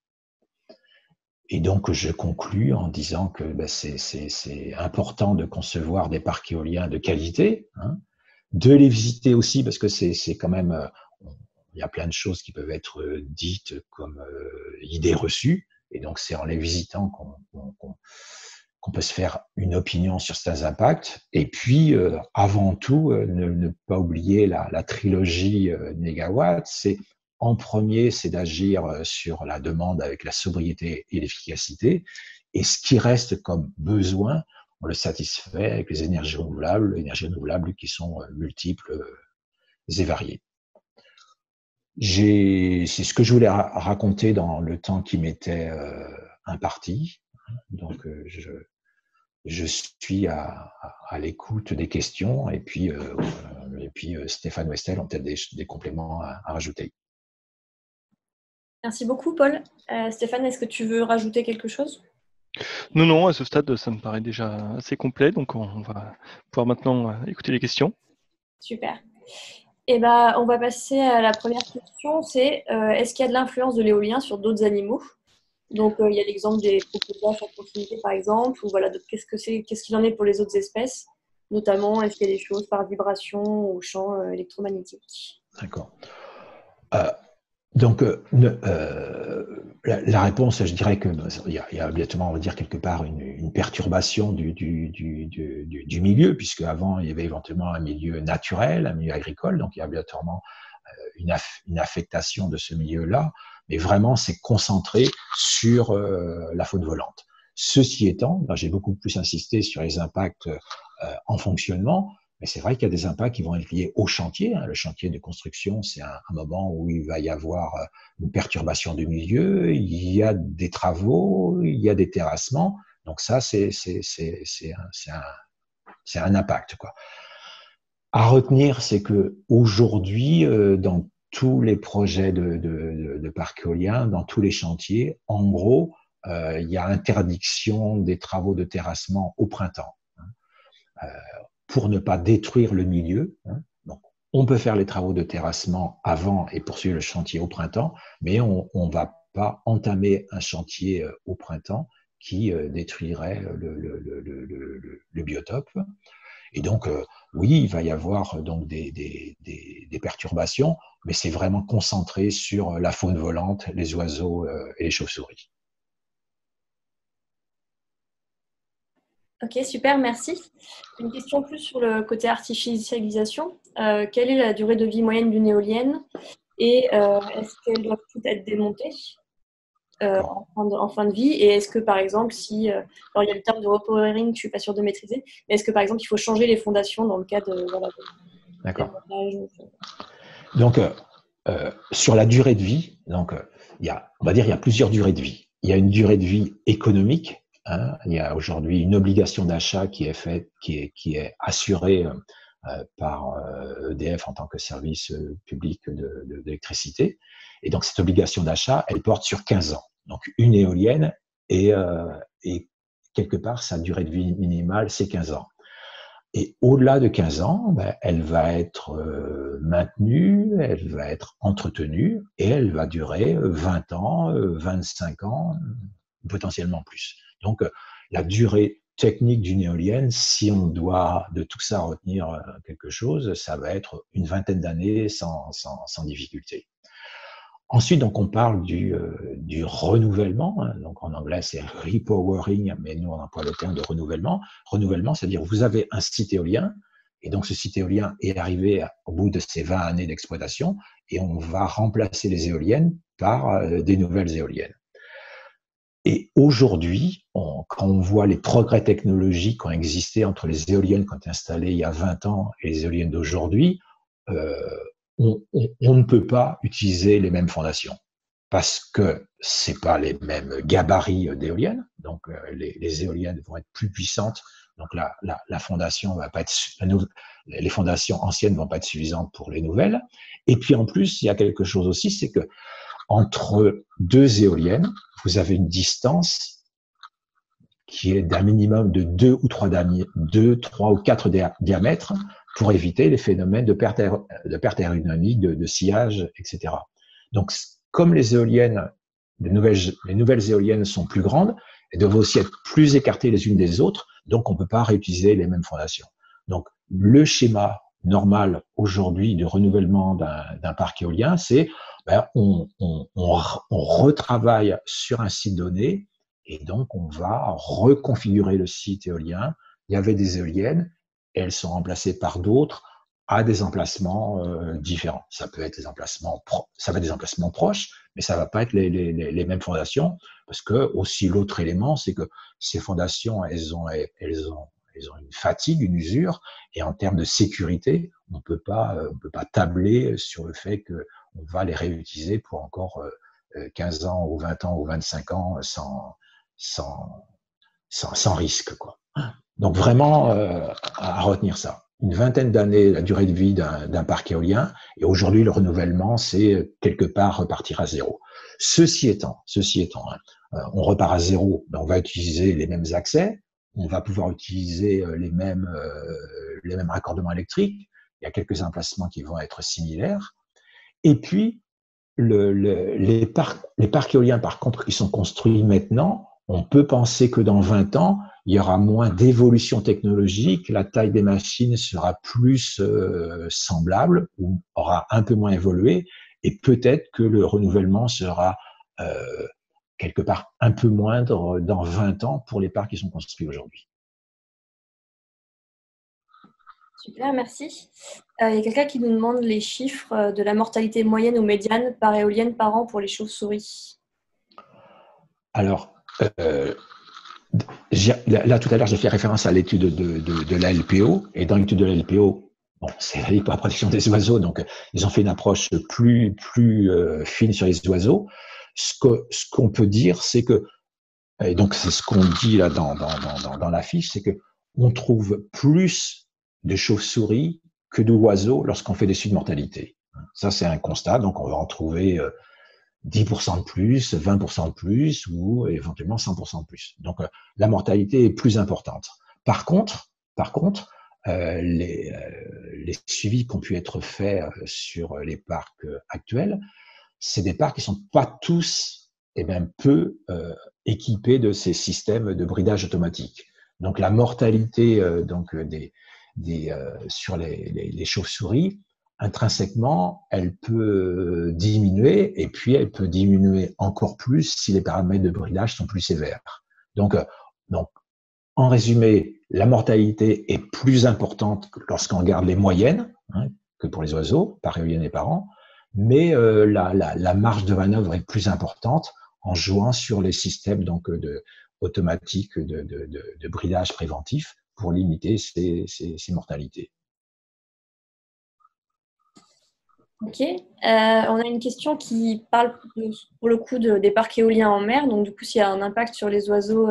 Et donc, je conclus en disant que c'est important de concevoir des parcs éoliens de qualité, de les visiter aussi, parce que c'est quand même, il y a plein de choses qui peuvent être dites comme idées reçues, et donc c'est en les visitant qu'on peut se faire une opinion sur certains impacts. Et puis, avant tout, ne pas oublier la trilogie Négawatt. En premier, c'est d'agir sur la demande avec la sobriété et l'efficacité. Et ce qui reste comme besoin, on le satisfait avec les énergies renouvelables qui sont multiples et variées. C'est ce que je voulais raconter dans le temps qui m'était imparti. Donc, je suis à l'écoute des questions, et puis Stéphane ou Estelle ont peut-être des compléments à rajouter. Merci beaucoup, Paul. Stéphane, est-ce que tu veux rajouter quelque chose ? Non, à ce stade, ça me paraît déjà assez complet, donc on va pouvoir maintenant écouter les questions. Super. Eh ben, on va passer à la première question, c'est est-ce qu'il y a de l'influence de l'éolien sur d'autres animaux ? Donc, il y a l'exemple des crocodiles à proximité, par exemple, ou voilà, qu'est-ce qu'il en est pour les autres espèces ? Notamment, est-ce qu'il y a des choses par vibration ou champ électromagnétique ? D'accord. Donc, la réponse, je dirais qu'il y a obligatoirement, on va dire, quelque part une perturbation du milieu, puisque avant, il y avait éventuellement un milieu naturel, un milieu agricole, donc il y a obligatoirement une affectation de ce milieu-là, mais vraiment, c'est concentré sur la faune volante. Ceci étant, j'ai beaucoup plus insisté sur les impacts en fonctionnement, mais c'est vrai qu'il y a des impacts qui vont être liés au chantier. Le chantier de construction, c'est un moment où il va y avoir une perturbation du milieu, il y a des travaux, il y a des terrassements. Donc ça, c'est un impact, quoi. À retenir, c'est que aujourd'hui, dans tous les projets de parcs éoliens, dans tous les chantiers, en gros, il y a interdiction des travaux de terrassement au printemps. Pour ne pas détruire le milieu. Donc, on peut faire les travaux de terrassement avant et poursuivre le chantier au printemps, mais on ne va pas entamer un chantier au printemps qui détruiraient le biotope. Et donc, oui, il va y avoir donc des perturbations, mais c'est vraiment concentré sur la faune volante, les oiseaux et les chauves-souris. Ok, super, merci. Une question plus sur le côté artificialisation. Quelle est la durée de vie moyenne d'une éolienne et est-ce qu'elles doivent toutes être démontées en fin de vie? Et est-ce que, par exemple, alors il y a le terme de repowering, je ne suis pas sûre de maîtriser, mais est-ce que, par exemple, il faut changer les fondations dans le cas de D'accord. Donc, sur la durée de vie, donc, on va dire il y a plusieurs durées de vie. Il y a une durée de vie économique. Hein, il y a aujourd'hui une obligation d'achat qui est faite, qui est assurée par EDF en tant que service public d'électricité. Et donc, cette obligation d'achat, elle porte sur 15 ans. Donc, une éolienne et quelque part, sa durée de vie minimale, c'est 15 ans. Et au-delà de 15 ans, elle va être maintenue, elle va être entretenue et elle va durer 20 ans, 25 ans, potentiellement plus. Donc, la durée technique d'une éolienne, si on doit de tout ça retenir quelque chose, ça va être une vingtaine d'années sans difficulté. Ensuite, donc, on parle du renouvellement. Hein, donc, en anglais, c'est repowering, mais nous, on emploie le terme de renouvellement. Renouvellement, c'est-à-dire vous avez un site éolien, et donc ce site éolien est arrivé au bout de ses 20 années d'exploitation, et on va remplacer les éoliennes par des nouvelles éoliennes. Et aujourd'hui, quand on voit les progrès technologiques qui ont existé entre les éoliennes qui ont été installées il y a 20 ans et les éoliennes d'aujourd'hui, on ne peut pas utiliser les mêmes fondations parce que c'est pas les mêmes gabarits d'éoliennes. Donc, les éoliennes vont être plus puissantes. Donc, la fondation va pas être, les fondations anciennes vont pas être suffisantes pour les nouvelles. Et puis, en plus, il y a quelque chose aussi, c'est que entre deux éoliennes, vous avez une distance qui est d'un minimum de 2 ou 3 ou 4 diamètres pour éviter les phénomènes de perte aérodynamique, de sillage, etc. Donc, comme les éoliennes, les nouvelles éoliennes sont plus grandes, elles doivent aussi être plus écartées les unes des autres, donc on ne peut pas réutiliser les mêmes fondations. Donc, le schéma normal aujourd'hui de renouvellement d'un parc éolien, c'est on retravaille sur un site donné et donc on va reconfigurer le site éolien. Il y avait des éoliennes, et elles sont remplacées par d'autres à des emplacements différents. Ça peut être des emplacements proches, mais ça va pas être les mêmes fondations, parce que aussi l'autre élément, c'est que ces fondations, elles ont une fatigue, une usure, et en termes de sécurité, on peut pas tabler sur le fait que on va les réutiliser pour encore 15 ans ou 20 ans ou 25 ans sans risque, quoi. Donc vraiment à retenir ça. Une vingtaine d'années la durée de vie d'un parc éolien, et aujourd'hui le renouvellement, c'est quelque part repartir à zéro. Ceci étant, on repart à zéro, on va utiliser les mêmes accès, on va pouvoir utiliser les mêmes raccordements électriques. Il y a quelques emplacements qui vont être similaires. Et puis les parcs éoliens, par contre, qui sont construits maintenant, on peut penser que dans 20 ans, il y aura moins d'évolution technologique, la taille des machines sera plus semblable ou aura un peu moins évolué, et peut-être que le renouvellement sera quelque part un peu moindre dans 20 ans pour les parcs qui sont construits aujourd'hui. Super, merci. Il y a quelqu'un qui nous demande les chiffres de la mortalité moyenne ou médiane par éolienne par an pour les chauves-souris. Alors, là, tout à l'heure, j'ai fait référence à l'étude de la LPO, et dans l'étude de la LPO, c'est la Ligue pour la protection des oiseaux, donc ils ont fait une approche plus fine sur les oiseaux. Ce qu'on peut dire, c'est que, et donc c'est ce qu'on dit là dans la fiche, c'est que on trouve plus de chauves-souris que d'oiseaux lorsqu'on fait des études de mortalité. Ça, c'est un constat, donc on va en trouver 10% de plus, 20% de plus ou éventuellement 100% de plus. Donc, la mortalité est plus importante. Par contre, les suivis qui ont pu être faits sur les parcs actuels, c'est des parcs qui sont pas tous et même peu équipés de ces systèmes de bridage automatique. Donc la mortalité sur les chauves-souris, intrinsèquement, elle peut diminuer, et puis elle peut diminuer encore plus si les paramètres de bridage sont plus sévères. Donc en résumé, la mortalité est plus importante lorsqu'on regarde les moyennes, hein, que pour les oiseaux, par éolienne et par an, mais la marge de manœuvre est plus importante en jouant sur les systèmes automatiques de bridage préventif pour limiter ces mortalités. Ok. On a une question qui parle pour le coup des parcs éoliens en mer. Donc du coup, s'il y a un impact sur les oiseaux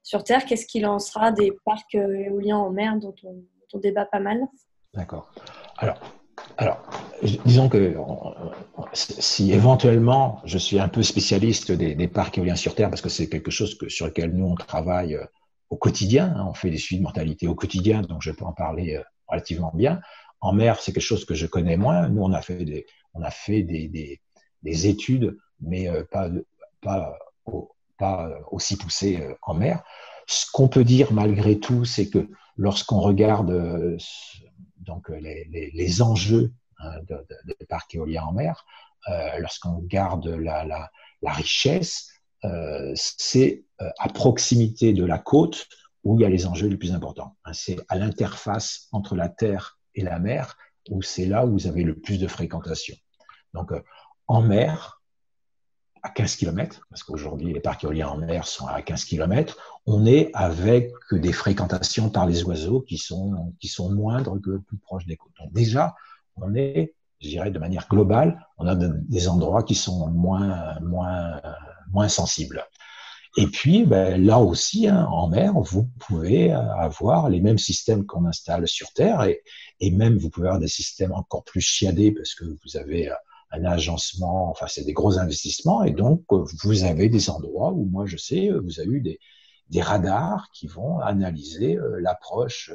sur Terre, qu'est-ce qu'il en sera des parcs éoliens en mer dont on débat pas mal? D'accord. Alors, disons que si éventuellement je suis un peu spécialiste des parcs éoliens sur Terre, parce que c'est quelque chose sur lequel nous on travaille au quotidien, hein, on fait des suivis de mortalité au quotidien, donc je peux en parler relativement bien. En mer, c'est quelque chose que je connais moins. Nous, on a fait des études, mais pas aussi poussées en mer. Ce qu'on peut dire malgré tout, c'est que lorsqu'on regarde les enjeux, hein, des parcs éoliens en mer, lorsqu'on regarde la richesse, c'est à proximité de la côte où il y a les enjeux les plus importants. Hein, c'est à l'interface entre la terre et la mer où c'est là où vous avez le plus de fréquentation. Donc, en mer, à 15 km, parce qu'aujourd'hui, les parcs éoliens en mer sont à 15 km, on est avec des fréquentations par les oiseaux qui sont moindres que plus proches des côtes. Donc déjà, on est, je dirais, de manière globale, on a des endroits qui sont moins sensibles. Et puis, là aussi, hein, en mer, vous pouvez avoir les mêmes systèmes qu'on installe sur Terre, et même vous pouvez avoir des systèmes encore plus chiadés parce que vous avez un agencement, enfin c'est des gros investissements, et donc vous avez des endroits où, moi je sais, vous avez eu des radars qui vont analyser l'approche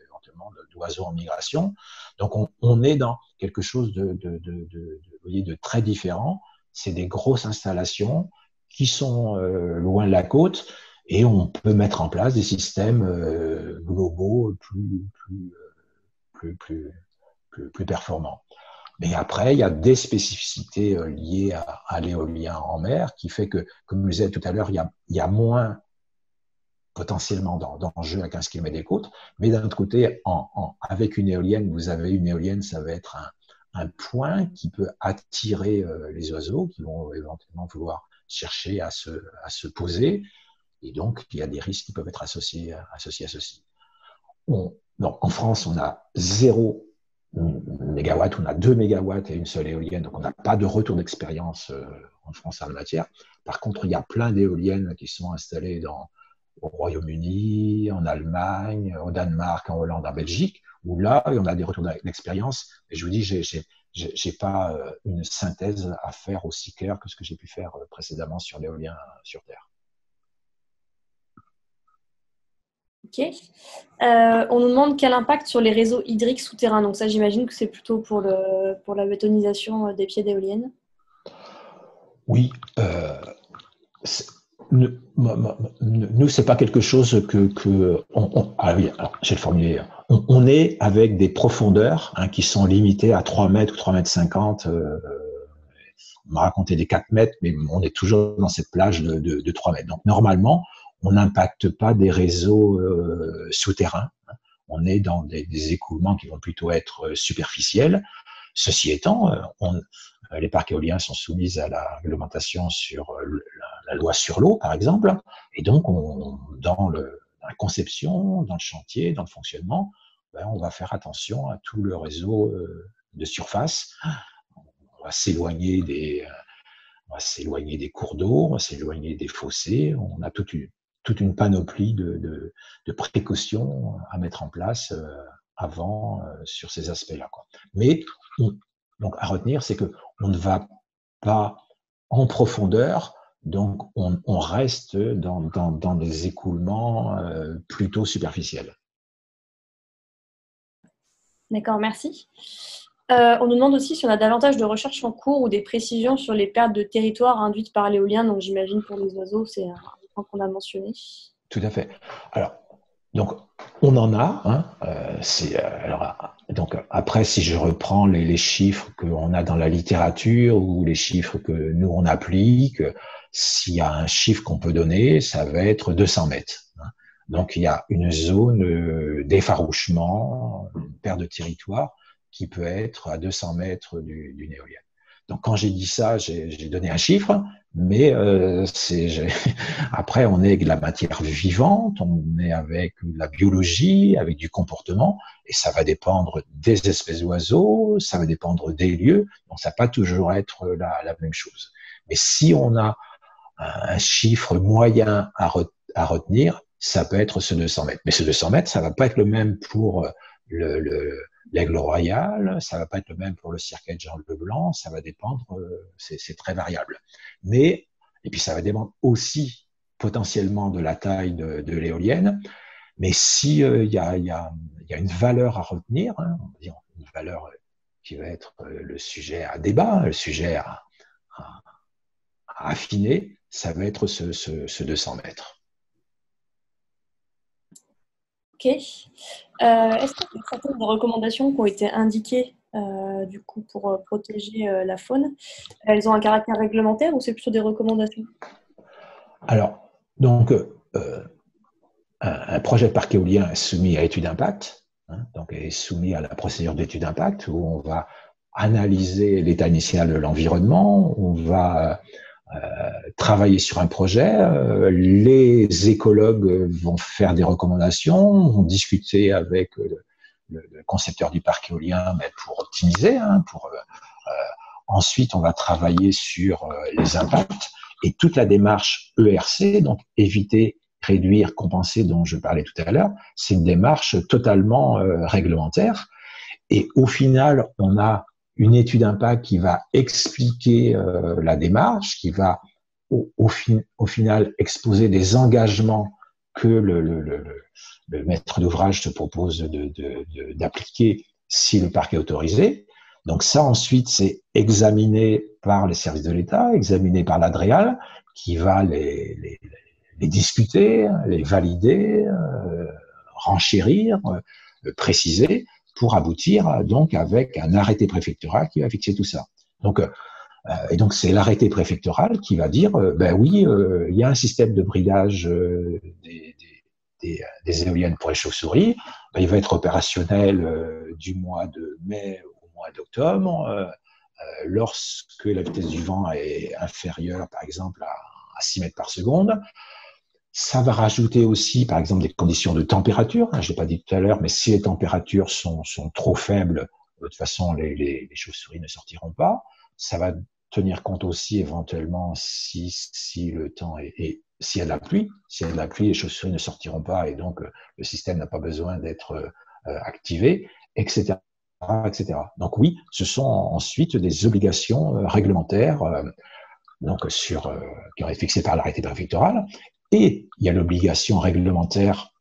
éventuellement d'oiseaux en migration. Donc on est dans quelque chose de très différent. C'est des grosses installations qui sont loin de la côte, et on peut mettre en place des systèmes globaux plus performants. Mais après, il y a des spécificités liées à l'éolien en mer qui fait que, comme je le disais tout à l'heure, il y a moins potentiellement d'enjeux à 15 km des côtes. Mais d'un autre côté, avec une éolienne, vous avez une éolienne, ça va être un point qui peut attirer les oiseaux qui vont éventuellement vouloir chercher à se poser. Et donc, il y a des risques qui peuvent être associés à ceci. En France, on a 0 mégawatts, on a 2 mégawatts et une seule éolienne, donc on n'a pas de retour d'expérience en France en la matière. Par contre, il y a plein d'éoliennes qui sont installées au Royaume-Uni, en Allemagne, au Danemark, en Hollande, en Belgique, où là, on a des retours d'expérience. Et je vous dis, j'ai pas une synthèse à faire aussi claire que ce que j'ai pu faire précédemment sur l'éolien sur Terre. Ok. On nous demande quel impact sur les réseaux hydriques souterrains. Donc ça, j'imagine que c'est plutôt pour la bétonisation des pieds d'éoliennes. Oui. Nous, c'est pas quelque chose ah oui, alors, j'ai le formulaire. On est avec des profondeurs qui sont limitées à 3 mètres ou 3,50 mètres. On m'a raconté des 4 mètres, mais on est toujours dans cette plage de 3 mètres. Donc, normalement, on n'impacte pas des réseaux souterrains. On est dans des écoulements qui vont plutôt être superficiels. Ceci étant, les parcs éoliens sont soumis à la réglementation sur la loi sur l'eau, par exemple, et donc dans la conception, dans le chantier, dans le fonctionnement, on va faire attention à tout le réseau de surface. On va s'éloigner des cours d'eau, on va s'éloigner des fossés. On a toute une panoplie de précautions à mettre en place avant sur ces aspects-là. Mais donc à retenir, c'est que on ne va pas en profondeur, donc on reste dans des écoulements plutôt superficiels. D'accord, merci. On nous demande aussi si on a davantage de recherches en cours ou des précisions sur les pertes de territoire induites par l'éolien. Donc, j'imagine pour les oiseaux, c'est un point qu'on a mentionné. Tout à fait. Alors, donc, on en a. Hein, donc, après, si je reprends les chiffres qu'on a dans la littérature ou les chiffres que nous, on applique, s'il y a un chiffre qu'on peut donner, ça va être 200 mètres. Hein. Donc, il y a une zone d'effarouchement, une perte de territoire qui peut être à 200 mètres d'une éolienne. Donc, quand j'ai dit ça, j'ai donné un chiffre, mais après, on est avec de la matière vivante, on est avec de la biologie, avec du comportement, et ça va dépendre des espèces d'oiseaux, ça va dépendre des lieux, donc ça va pas toujours être la même chose. Mais si on a un chiffre moyen à retenir, ça peut être ce 200 mètres. Mais ce 200 mètres, ça va pas être le même pour l'aigle royal, ça va pas être le même pour le circaille de Jean Leblanc, ça va dépendre, c'est très variable. Mais, et puis ça va dépendre aussi potentiellement de la taille de l'éolienne, mais si il y a une valeur à retenir, hein, on va dire une valeur qui va être le sujet à débat, le sujet à affiner, ça va être ce 200 mètres. Ok. Est-ce qu'il y a certaines recommandations qui ont été indiquées du coup, pour protéger la faune? Elles ont un caractère réglementaire ou c'est plutôt des recommandations? Alors, donc, un projet de parc éolien est soumis à étude d'impact, hein, donc est soumis à la procédure d'étude d'impact où on va analyser l'état initial de l'environnement, on va travailler sur un projet, les écologues vont faire des recommandations, vont discuter avec le concepteur du parc éolien pour optimiser, hein, ensuite on va travailler sur les impacts et toute la démarche ERC, donc éviter, réduire, compenser, dont je parlais tout à l'heure, c'est une démarche totalement réglementaire et au final on a une étude d'impact qui va expliquer la démarche, qui va au final exposer des engagements que le maître d'ouvrage se propose d'appliquer si le parc est autorisé. Donc ça, ensuite, c'est examiné par les services de l'État, examiné par l'ADREAL, qui va les discuter, les valider, renchérir, préciser, pour aboutir donc avec un arrêté préfectoral qui va fixer tout ça. Donc, et donc c'est l'arrêté préfectoral qui va dire, ben oui, il y a un système de bridage des éoliennes pour les chauves-souris, ben, il va être opérationnel du mois de mai au mois d'octobre, lorsque la vitesse du vent est inférieure, par exemple, à 6 mètres par seconde. Ça va rajouter aussi, par exemple, des conditions de température. Je l'ai pas dit tout à l'heure, mais si les températures sont trop faibles, de toute façon, les chauves-souris ne sortiront pas. Ça va tenir compte aussi, éventuellement, si le temps s'il y a de la pluie. S'il y a de la pluie, les chauves-souris ne sortiront pas et donc le système n'a pas besoin d'être activé, etc., etc. Donc oui, ce sont ensuite des obligations réglementaires donc qui auraient été fixées par l'arrêté préfectoral. Et il y a l'obligation réglementaire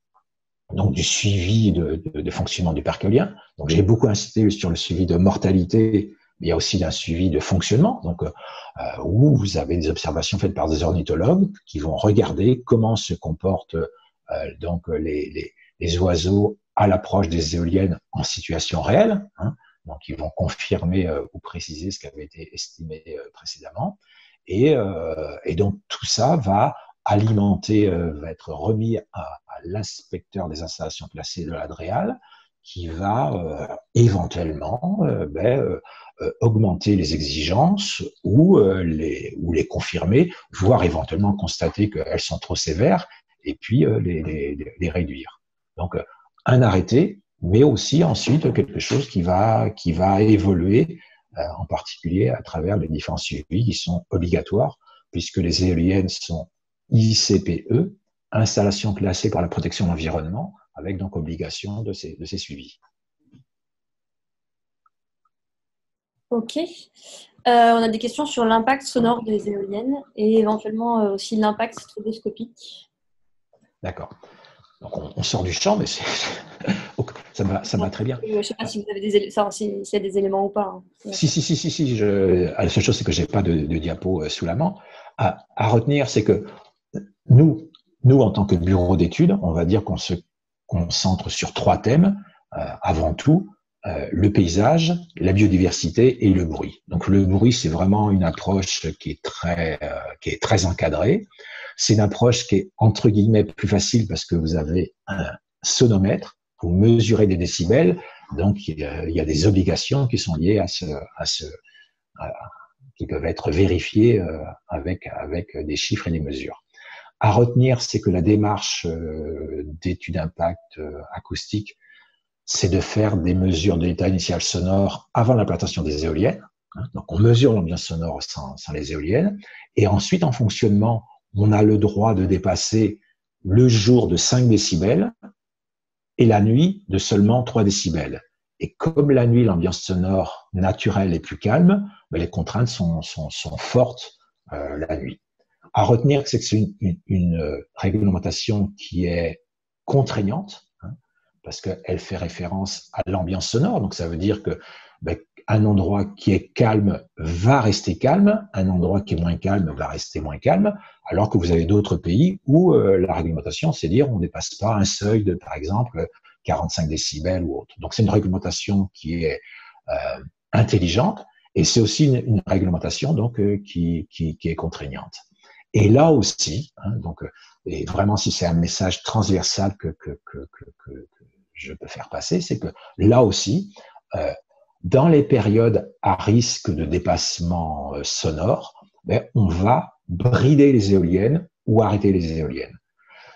donc du suivi de fonctionnement du parc éolien. Donc j'ai beaucoup insisté sur le suivi de mortalité, mais il y a aussi un suivi de fonctionnement, donc où vous avez des observations faites par des ornithologues qui vont regarder comment se comportent donc les oiseaux à l'approche des éoliennes en situation réelle. Hein. Donc ils vont confirmer ou préciser ce qui avait été estimé précédemment. Et donc tout ça va alimenter, va être remis à l'inspecteur des installations classées de l'ADREAL, qui va éventuellement augmenter les exigences ou les confirmer, voire éventuellement constater qu'elles sont trop sévères et puis les réduire. Donc un arrêté, mais aussi ensuite quelque chose qui va évoluer, en particulier à travers les différents suivis qui sont obligatoires, puisque les éoliennes sont ICPE, installation classée par la protection de l'environnement, avec donc obligation de ces suivis. Ok. On a des questions sur l'impact sonore des éoliennes et éventuellement aussi l'impact stroboscopique. D'accord. Donc on sort du champ, mais ça me va très bien. Je ne sais pas si vous avez s'il y a des éléments ou pas. Hein. Si. La seule chose, c'est que j'ai pas de diapo sous la main. À retenir, c'est que nous, en tant que bureau d'études, on va dire qu'on se concentre sur 3 thèmes. Avant tout, le paysage, la biodiversité et le bruit. Donc le bruit, c'est vraiment une approche qui est très encadrée. C'est une approche qui est entre guillemets plus facile parce que vous avez un sonomètre, vous mesurez des décibels, donc il y a des obligations qui sont liées qui peuvent être vérifiées avec des chiffres et des mesures. À retenir, c'est que la démarche d'étude d'impact acoustique, c'est de faire des mesures de l'état initial sonore avant l'implantation des éoliennes. Donc, on mesure l'ambiance sonore sans les éoliennes. Et ensuite, en fonctionnement, on a le droit de dépasser le jour de 5 décibels et la nuit de seulement 3 décibels. Et comme la nuit, l'ambiance sonore naturelle est plus calme, les contraintes sont fortes la nuit. À retenir que c'est une réglementation qui est contraignante, parce qu'elle fait référence à l'ambiance sonore. Donc, ça veut dire que un endroit qui est calme va rester calme, un endroit qui est moins calme va rester moins calme, alors que vous avez d'autres pays où la réglementation, c'est dire on ne dépasse pas un seuil de, par exemple, 45 décibels ou autre. Donc, c'est une réglementation qui est intelligente et c'est aussi une réglementation donc qui est contraignante. Et là aussi, donc, et vraiment si c'est un message transversal que je peux faire passer, c'est que là aussi, dans les périodes à risque de dépassement sonore, on va brider les éoliennes ou arrêter les éoliennes.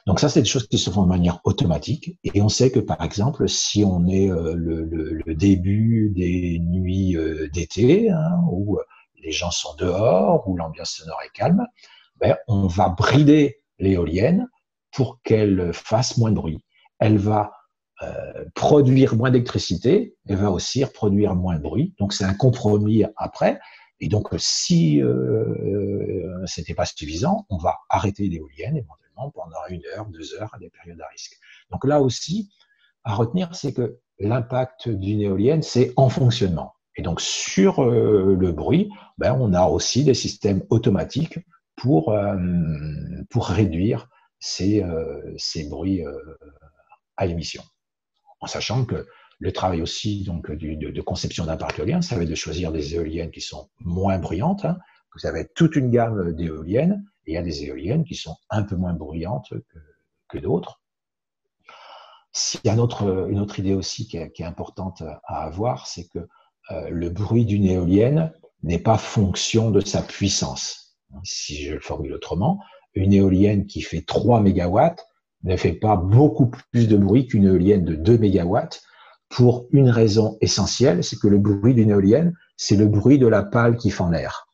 Donc ça, c'est des choses qui se font de manière automatique. Et on sait que, par exemple, si on est le début des nuits d'été, où les gens sont dehors, où l'ambiance sonore est calme, on va brider l'éolienne pour qu'elle fasse moins de bruit. Elle va produire moins d'électricité, elle va aussi produire moins de bruit. Donc, c'est un compromis après. Et donc, si c'était pas suffisant, on va arrêter l'éolienne éventuellement pendant 1 heure, 2 heures à des périodes à risque. Donc là aussi, à retenir, c'est que l'impact d'une éolienne, c'est en fonctionnement. Et donc, sur le bruit, on a aussi des systèmes automatiques pour réduire ces bruits à émission. En sachant que le travail aussi donc de conception d'un parc éolien, ça va être de choisir des éoliennes qui sont moins bruyantes. Vous avez toute une gamme d'éoliennes, et il y a des éoliennes qui sont un peu moins bruyantes que d'autres. Il y a une autre idée aussi qui est importante à avoir, c'est que le bruit d'une éolienne n'est pas fonction de sa puissance. Si je le formule autrement, une éolienne qui fait 3 mégawatts ne fait pas beaucoup plus de bruit qu'une éolienne de 2 mégawatts pour une raison essentielle, c'est que le bruit d'une éolienne, c'est le bruit de la pale qui fait en l'air.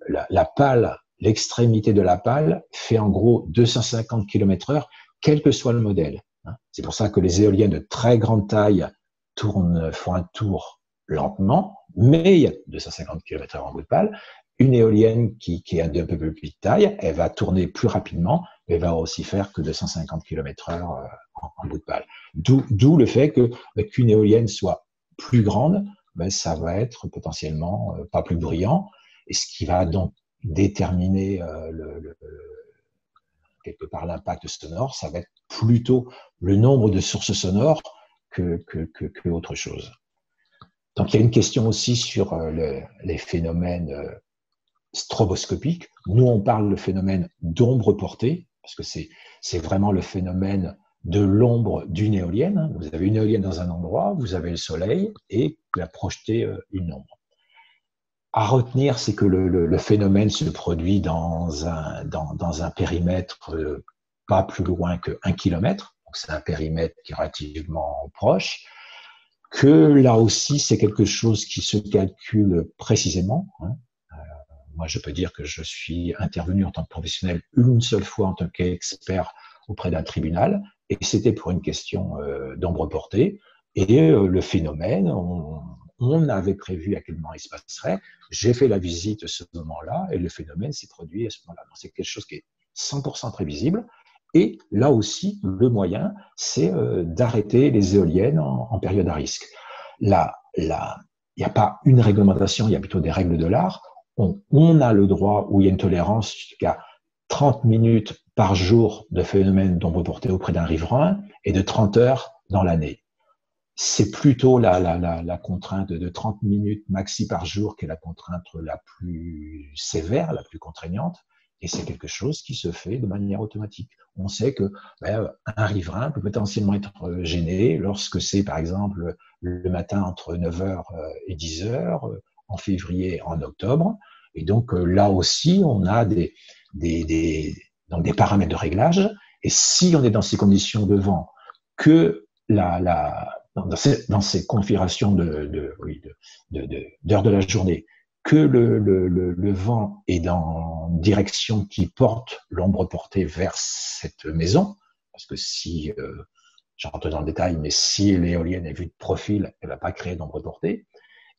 La pale, l'extrémité de la pale fait en gros 250 km/h, quel que soit le modèle. C'est pour ça que les éoliennes de très grande taille font un tour lentement, mais il y a 250 km/h en bout de pale. Une éolienne qui est d'un peu plus petite taille, elle va tourner plus rapidement, mais elle va aussi faire que 250 km/h en bout de pale. D'où le fait qu'une éolienne soit plus grande, ça va être potentiellement pas plus bruyant, et ce qui va donc déterminer quelque part l'impact sonore, ça va être plutôt le nombre de sources sonores que autre chose. Donc il y a une question aussi sur les phénomènes stroboscopique. Nous, on parle de phénomène d'ombre portée, parce que c'est vraiment le phénomène de l'ombre d'une éolienne. Vous avez une éolienne dans un endroit, vous avez le soleil, et vous projetez une ombre. À retenir, c'est que le phénomène se produit dans un périmètre pas plus loin que 1 kilomètre, donc c'est un périmètre qui est relativement proche, que là aussi, c'est quelque chose qui se calcule précisément. Moi, je peux dire que je suis intervenu en tant que professionnel une seule fois en tant qu'expert auprès d'un tribunal, et c'était pour une question d'ombre portée. Et le phénomène, on avait prévu à quel moment il se passerait. J'ai fait la visite à ce moment-là, et le phénomène s'est produit à ce moment-là. Donc, c'est quelque chose qui est 100% prévisible. Et là aussi, le moyen, c'est d'arrêter les éoliennes en période à risque. Là, il n'y a pas une réglementation, il y a plutôt des règles de l'art. On a le droit, où il y a une tolérance jusqu'à 30 minutes par jour de phénomène d'ombre portée auprès d'un riverain et de 30 heures dans l'année. C'est plutôt la contrainte de 30 minutes maxi par jour qui est la contrainte la plus sévère, la plus contraignante. Et c'est quelque chose qui se fait de manière automatique. On sait que un riverain peut potentiellement être gêné lorsque c'est, par exemple, le matin entre 9h et 10h, en février et en octobre. Et donc, là aussi, on a donc des paramètres de réglage. Et si on est dans ces conditions de vent, que dans ces configurations d'heures de la journée, que le vent est dans une direction qui porte l'ombre portée vers cette maison, parce que si, j'en rentre dans le détail, mais si l'éolienne est vue de profil, elle ne va pas créer d'ombre portée.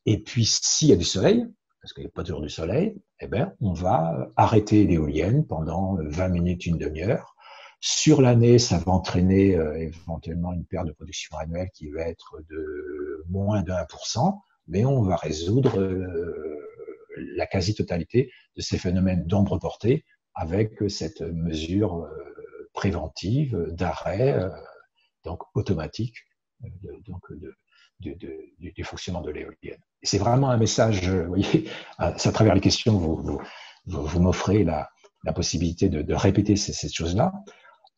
Et puis, s'il y a du soleil, parce qu'il n'y a pas toujours du soleil, eh ben, on va arrêter l'éolienne pendant 20 minutes, une demi-heure. Sur l'année, ça va entraîner éventuellement une perte de production annuelle qui va être de moins de 1%, mais on va résoudre la quasi-totalité de ces phénomènes d'ombre portée avec cette mesure préventive d'arrêt, donc automatique, du fonctionnement de l'éolienne. C'est vraiment un message, vous voyez, à travers les questions, vous m'offrez la possibilité de répéter ces choses-là.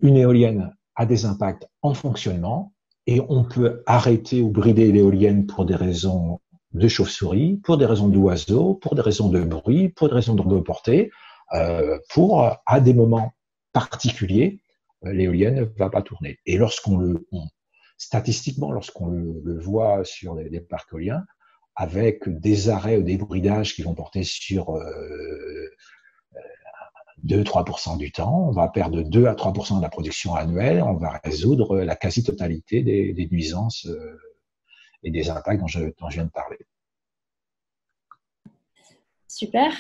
Une éolienne a des impacts en fonctionnement et on peut arrêter ou brider l'éolienne pour des raisons de chauve-souris, pour des raisons d'oiseaux, pour des raisons de bruit, pour des raisons d'onde portée, à des moments particuliers, l'éolienne ne va pas tourner. Et statistiquement, lorsqu'on le voit sur les parcs éoliens, avec des arrêts ou des bridages qui vont porter sur 2-3% du temps, on va perdre 2 à 3% de la production annuelle, on va résoudre la quasi-totalité des nuisances et des impacts dont je viens de parler. Super.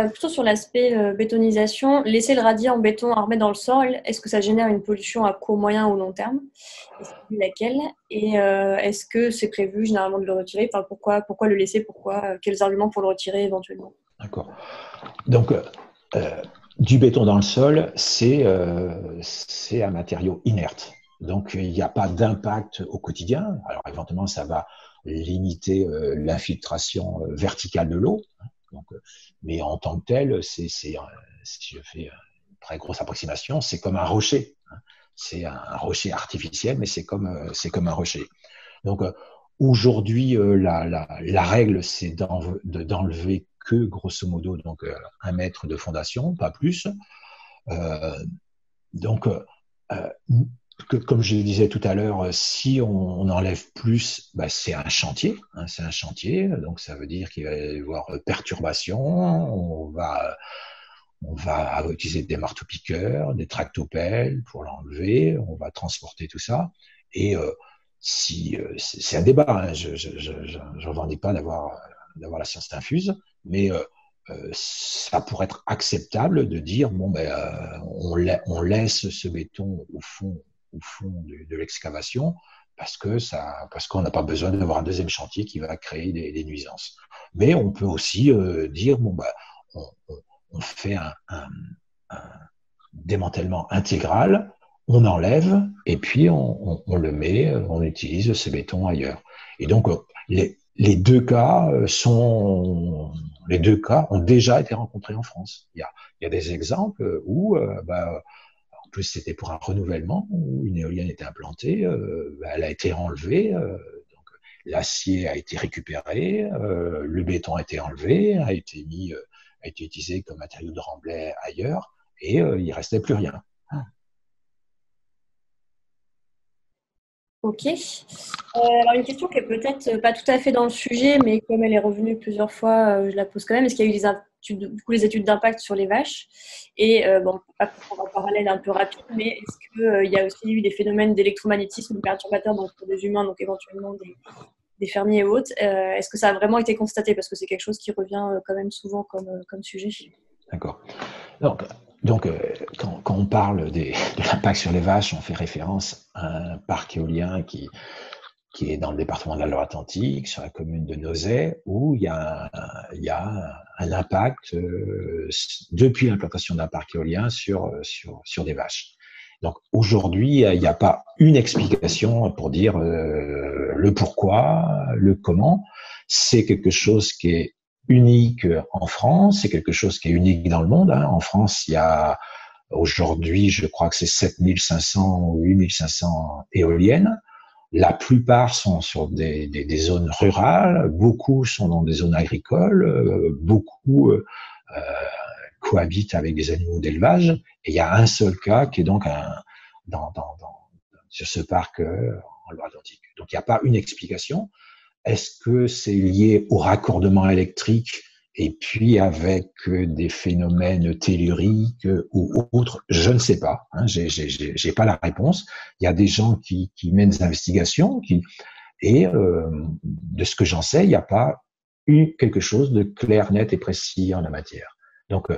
Plutôt sur l'aspect bétonisation, laisser le radier en béton armé dans le sol, est-ce que ça génère une pollution à court, moyen ou long terme? Et laquelle? Et est-ce que c'est prévu généralement de le retirer? Enfin, pourquoi le laisser? Quels arguments pour le retirer éventuellement? D'accord. Donc, du béton dans le sol, c'est un matériau inerte. Donc, il n'y a pas d'impact au quotidien. Alors, éventuellement, ça va limiter l'infiltration verticale de l'eau. Donc, mais en tant que tel, si je fais une très grosse approximation, c'est comme un rocher. C'est un rocher artificiel, mais c'est comme un rocher. Donc, aujourd'hui, la règle, c'est d'enlever que, grosso modo, donc 1 mètre de fondation, pas plus. Comme je le disais tout à l'heure, si on enlève plus, c'est un chantier. C'est un chantier, donc ça veut dire qu'il va y avoir perturbation. On va utiliser des marteaux-piqueurs, des tractopelles pour l'enlever. On va transporter tout ça. Et c'est un débat. Je ne revendique pas d'avoir la science infuse, mais ça pourrait être acceptable de dire on laisse ce béton au fond de l'excavation parce qu'on n'a pas besoin d'avoir un deuxième chantier qui va créer des nuisances. Mais on peut aussi dire on fait un démantèlement intégral, on enlève et puis on le met, on utilise ce béton ailleurs. Et donc les deux cas ont déjà été rencontrés en France. Il y a des exemples où en plus, c'était pour un renouvellement où une éolienne était implantée, elle a été enlevée, donc l'acier a été récupéré, le béton a été enlevé, a été utilisé comme matériau de remblai ailleurs, et il ne restait plus rien. Ok. Alors une question qui est peut-être pas tout à fait dans le sujet, mais comme elle est revenue plusieurs fois, je la pose quand même. Est-ce qu'il y a eu les études d'impact sur les vaches? Et pas pour faire un parallèle un peu rapide, mais est-ce qu'il y a aussi eu des phénomènes d'électromagnétisme perturbateurs pour des humains, donc éventuellement des fermiers et autres? Est-ce que ça a vraiment été constaté? Parce que c'est quelque chose qui revient quand même souvent comme sujet. D'accord. Donc, Donc, quand on parle de l'impact sur les vaches, on fait référence à un parc éolien qui est dans le département de la Loire-Atlantique, sur la commune de Nozay, où il y a un impact depuis l'implantation d'un parc éolien sur des vaches. Donc aujourd'hui, il n'y a pas une explication pour dire le pourquoi, le comment. C'est quelque chose qui est unique en France, c'est quelque chose qui est unique dans le monde. En France, il y a aujourd'hui, je crois que c'est 7500 ou 8500 éoliennes. La plupart sont sur des zones rurales, beaucoup sont dans des zones agricoles, beaucoup cohabitent avec des animaux d'élevage. Et il y a un seul cas qui est donc sur ce parc en Loire-Atlantique. Donc il n'y a pas une explication. Est-ce que c'est lié au raccordement électrique et puis avec des phénomènes telluriques ou autres? Je ne sais pas. J'ai pas la réponse. Il y a des gens qui mènent des investigations et de ce que j'en sais, il n'y a pas eu quelque chose de clair, net et précis en la matière. Donc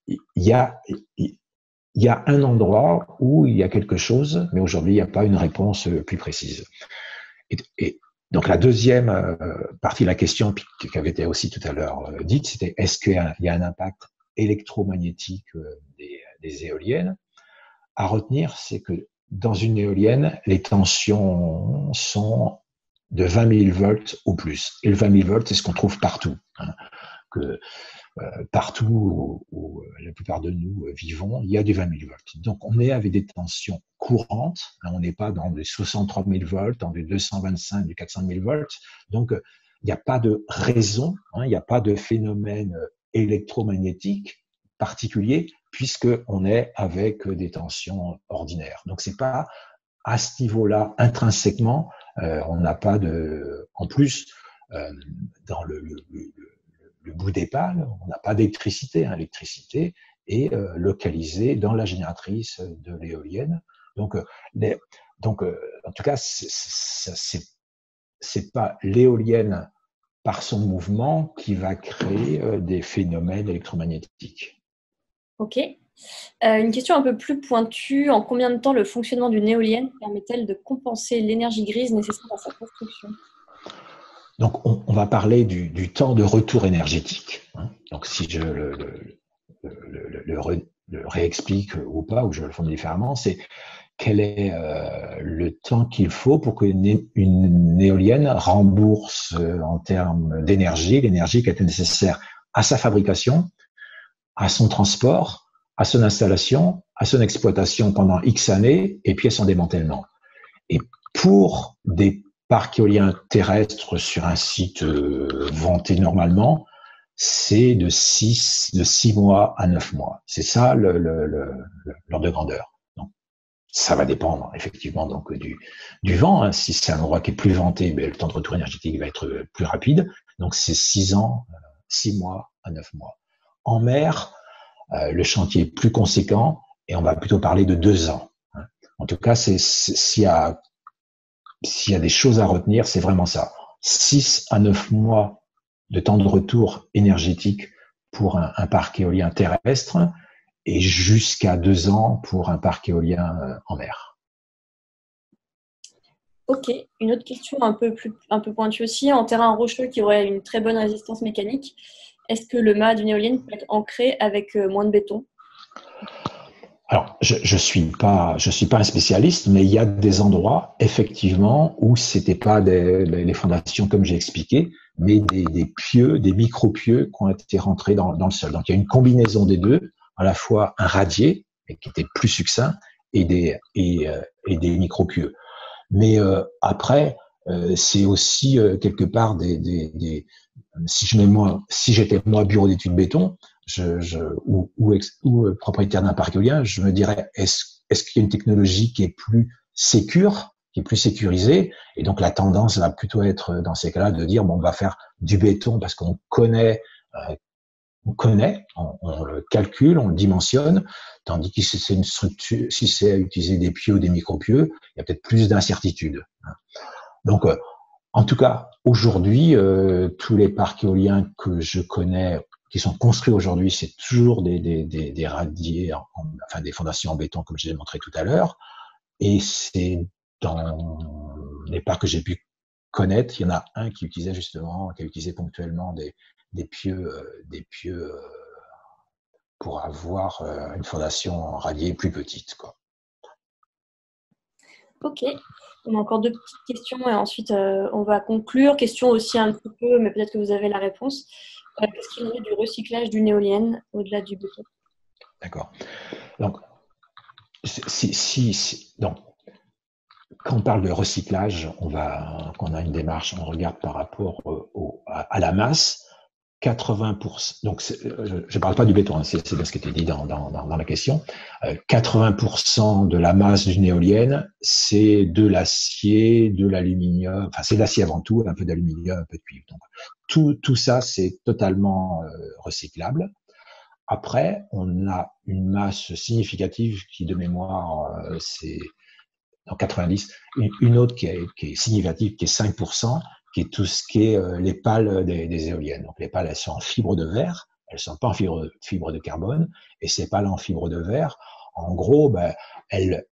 il y a un endroit où il y a quelque chose, mais aujourd'hui il n'y a pas une réponse plus précise. Et donc la deuxième partie de la question qui avait été aussi tout à l'heure dite, c'était est-ce qu'il y a un impact électromagnétique des éoliennes? À retenir, c'est que dans une éolienne, les tensions sont de 20 000 volts ou plus. Et le 20 000 volts, c'est ce qu'on trouve partout. Partout où la plupart de nous vivons, il y a du 20 000 volts. Donc, on est avec des tensions courantes. On n'est pas dans des 63 000 volts, dans du 225, du 400 000 volts. Donc, il n'y a pas de raison, il n'y a pas de phénomène électromagnétique particulier puisqu'on est avec des tensions ordinaires. Donc, c'est pas à ce niveau-là, intrinsèquement, on n'a pas de... En plus, dans le bout des pales, on n'a pas d'électricité. L'électricité est localisée dans la génératrice de l'éolienne. Donc, en tout cas, c'est pas l'éolienne par son mouvement qui va créer des phénomènes électromagnétiques. Ok. Une question un peu plus pointue. En combien de temps le fonctionnement d'une éolienne permet-elle de compenser l'énergie grise nécessaire à sa construction? Donc, on va parler du temps de retour énergétique. Donc, si je le réexplique ou pas, ou je le forme différemment, c'est quel est le temps qu'il faut pour qu'une éolienne rembourse en termes d'énergie, l'énergie qui était nécessaire à sa fabrication, à son transport, à son installation, à son exploitation pendant X années, et puis à son démantèlement. Et pour des parcs éoliens terrestres sur un site vanté normalement, c'est de 6 mois à 9 mois. C'est ça l'ordre de grandeur. Donc, ça va dépendre effectivement donc du vent. Si c'est un endroit qui est plus vanté, le temps de retour énergétique va être plus rapide. Donc c'est 6 mois à 9 mois. En mer, le chantier est plus conséquent et on va plutôt parler de 2 ans. En tout cas, s'il y a des choses à retenir, c'est vraiment ça. 6 à 9 mois de temps de retour énergétique pour un parc éolien terrestre et jusqu'à 2 ans pour un parc éolien en mer. Ok, une autre question un peu pointue aussi. En terrain rocheux qui aurait une très bonne résistance mécanique, est-ce que le mât d'une éolienne peut être ancré avec moins de béton? Alors, je suis pas un spécialiste, mais il y a des endroits effectivement où c'était pas les fondations comme j'ai expliqué, mais des pieux, des micro-pieux qui ont été rentrés dans le sol. Donc il y a une combinaison des deux, à la fois un radier qui était plus succinct et des micro-pieux. Mais après, c'est aussi quelque part si j'étais moi bureau d'études béton, ou propriétaire d'un parc éolien, je me dirais est-ce qu'il y a une technologie qui est plus sécure, qui est plus sécurisée, et donc la tendance va plutôt être dans ces cas-là de dire bon, on va faire du béton parce qu'on connaît, on le calcule, on le dimensionne, tandis que si c'est une structure, si c'est à utiliser des pieux ou des micro-pieux, il y a peut-être plus d'incertitude. Donc en tout cas, aujourd'hui, tous les parcs éoliens que je connais qui sont construits aujourd'hui, c'est toujours des radiers, enfin des fondations en béton, comme je l'ai montré tout à l'heure. Et c'est dans les parcs que j'ai pu connaître, il y en a un qui utilisait justement, qui a utilisé ponctuellement des pieux pour avoir une fondation radiée plus petite, quoi. Ok. On a encore deux petites questions et ensuite on va conclure. Question aussi un petit peu, mais peut-être que vous avez la réponse. Qu'est-ce qu'il en est du recyclage d'une éolienne au-delà du béton? D'accord. Donc, donc, quand on parle de recyclage, on a une démarche, on regarde par rapport à la masse. 80%, donc je ne parle pas du béton, hein, c'est bien ce qui était dit dans la question. 80% de la masse d'une éolienne, c'est de l'acier, de l'aluminium, enfin c'est de l'acier avant tout, un peu d'aluminium, un peu de cuivre. Donc tout ça, c'est totalement recyclable. Après, on a une masse significative qui, de mémoire, c'est en 90, une autre qui est significative, qui est 5%, qui est tout ce qui est les pales des éoliennes. Donc les pales, elles sont en fibre de verre, elles sont pas en fibre de carbone, et ces pales en fibre de verre, en gros, elles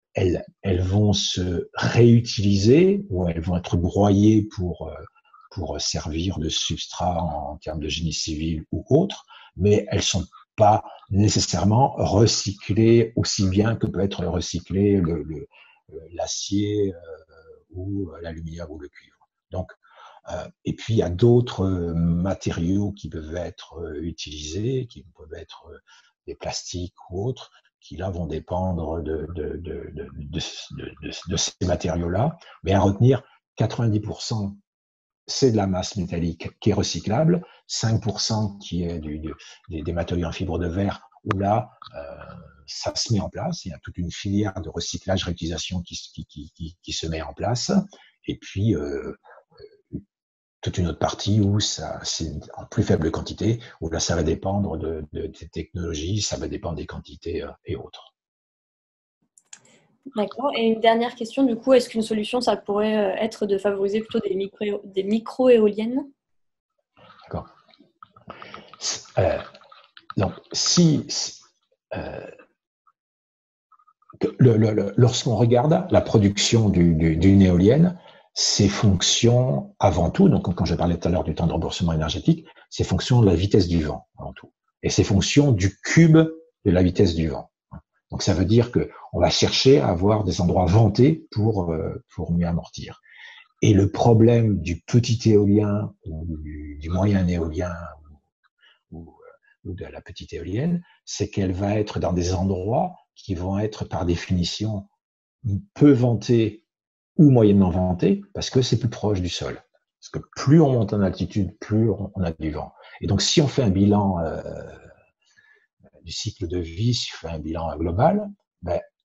vont se réutiliser ou elles vont être broyées pour servir de substrat en termes de génie civil ou autre, mais elles sont pas nécessairement recyclées aussi bien que peut être recyclé l'acier ou l'aluminium ou le cuivre. Donc, et puis il y a d'autres matériaux qui peuvent être utilisés, qui peuvent être des plastiques ou autres, qui là vont dépendre de ces matériaux-là. Mais à retenir, 90%, c'est de la masse métallique qui est recyclable, 5% qui est des matériaux en fibre de verre, où là, ça se met en place. Il y a toute une filière de recyclage, réutilisation qui se met en place. Et puis, toute une autre partie où ça, c'est en plus faible quantité, où là, ça va dépendre des technologies, ça va dépendre des quantités et autres. D'accord. Et une dernière question, du coup, est-ce qu'une solution, ça pourrait être de favoriser plutôt des micro-éoliennes? D'accord. Donc, lorsqu'on regarde la production d'une éolienne, c'est fonction avant tout, donc quand je parlais tout à l'heure du temps de remboursement énergétique, c'est fonction de la vitesse du vent avant tout. Et c'est fonction du cube de la vitesse du vent. Donc ça veut dire que on va chercher à avoir des endroits ventés pour mieux amortir. Et le problème du petit éolien ou du moyen éolien ou de la petite éolienne, c'est qu'elle va être dans des endroits qui vont être par définition peu ventés ou moyennement ventés parce que c'est plus proche du sol. Parce que plus on monte en altitude, plus on a du vent. Et donc si on fait un bilan du cycle de vie, si on fait un bilan global,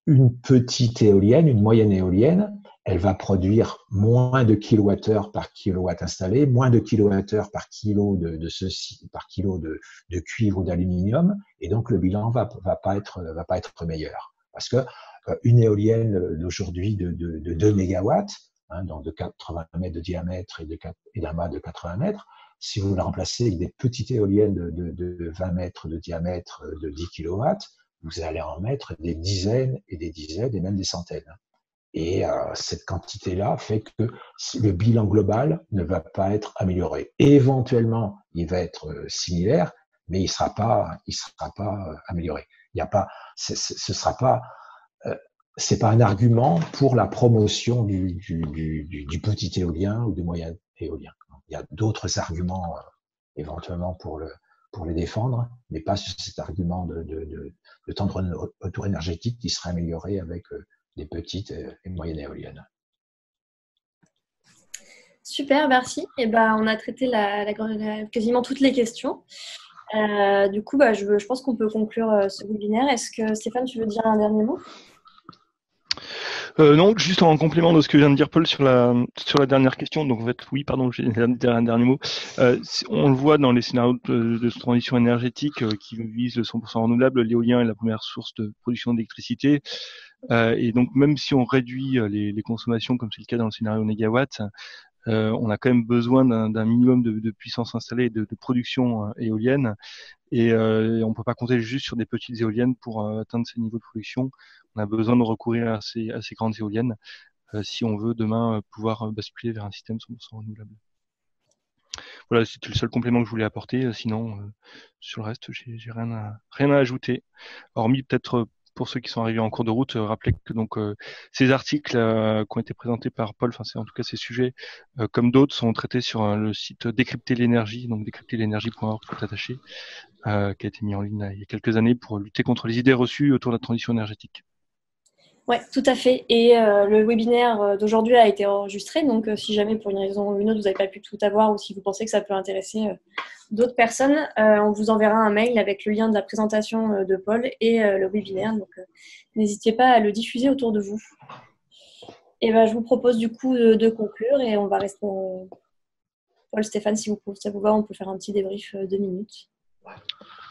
une petite éolienne, une moyenne éolienne, elle va produire moins de kilowattheures par kilowatt installé, moins de kilowattheures par kilo par kilo de cuivre ou d'aluminium, et donc le bilan va pas être meilleur. Parce que une éolienne d'aujourd'hui de 2 mégawatts, donc de 80 mètres de diamètre et d'un mât de 80 mètres, si vous la remplacez avec des petites éoliennes de 20 mètres de diamètre de 10 kilowatts, vous allez en mettre des dizaines et des dizaines et même des centaines. Et cette quantité-là fait que le bilan global ne va pas être amélioré. Et éventuellement, il va être similaire, mais il sera pas amélioré. Il y a pas, ce sera pas, c'est pas un argument pour la promotion du petit éolien ou du moyen éolien. Il y a d'autres arguments éventuellement pour les défendre, mais pas sur cet argument de temps de retour énergétique qui serait amélioré avec des petites et moyennes éoliennes. Super, merci. Et on a traité quasiment toutes les questions. Du coup, je pense qu'on peut conclure ce webinaire. Est-ce que Stéphane, tu veux dire un dernier mot? Non, juste en complément de ce que vient de dire Paul sur la dernière question. Donc en fait, oui, pardon, j'ai un dernier mot. On le voit dans les scénarios de transition énergétique qui visent le 100% renouvelable. L'éolien est la première source de production d'électricité. Et donc même si on réduit les consommations, comme c'est le cas dans le scénario négawatt, on a quand même besoin d'un minimum de puissance installée, de production éolienne, et on peut pas compter juste sur des petites éoliennes pour atteindre ces niveaux de production. On a besoin de recourir à ces grandes éoliennes si on veut demain pouvoir basculer vers un système 100% renouvelable. Voilà, c'était le seul complément que je voulais apporter. Sinon, sur le reste, j'ai rien à ajouter. Hormis peut-être pour ceux qui sont arrivés en cours de route, rappeler que donc ces articles qui ont été présentés par Paul, enfin c'est en tout cas ces sujets, comme d'autres, sont traités sur le site Décrypter l'énergie, donc décrypterlenergie.org tout attaché, qui a été mis en ligne il y a quelques années pour lutter contre les idées reçues autour de la transition énergétique. Oui, tout à fait. Et le webinaire d'aujourd'hui a été enregistré, donc si jamais pour une raison ou une autre vous n'avez pas pu tout avoir ou si vous pensez que ça peut intéresser d'autres personnes, on vous enverra un mail avec le lien de la présentation de Paul et le webinaire. Donc n'hésitez pas à le diffuser autour de vous. Et je vous propose du coup de conclure et on va rester. Paul, Stéphane, si ça vous va, on peut faire un petit débrief 2 minutes.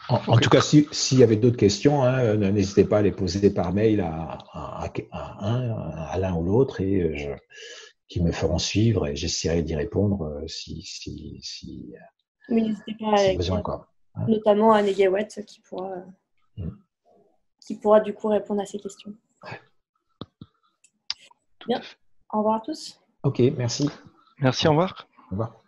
En tout cas, s'il y avait d'autres questions, n'hésitez pas à les poser par mail à l'un ou l'autre et qui me feront suivre et j'essaierai d'y répondre si n'hésitez pas si besoin. Notamment à Negawatt qui pourra du coup répondre à ces questions. Bien. Au revoir à tous. Ok, merci. Merci, au revoir. Au revoir.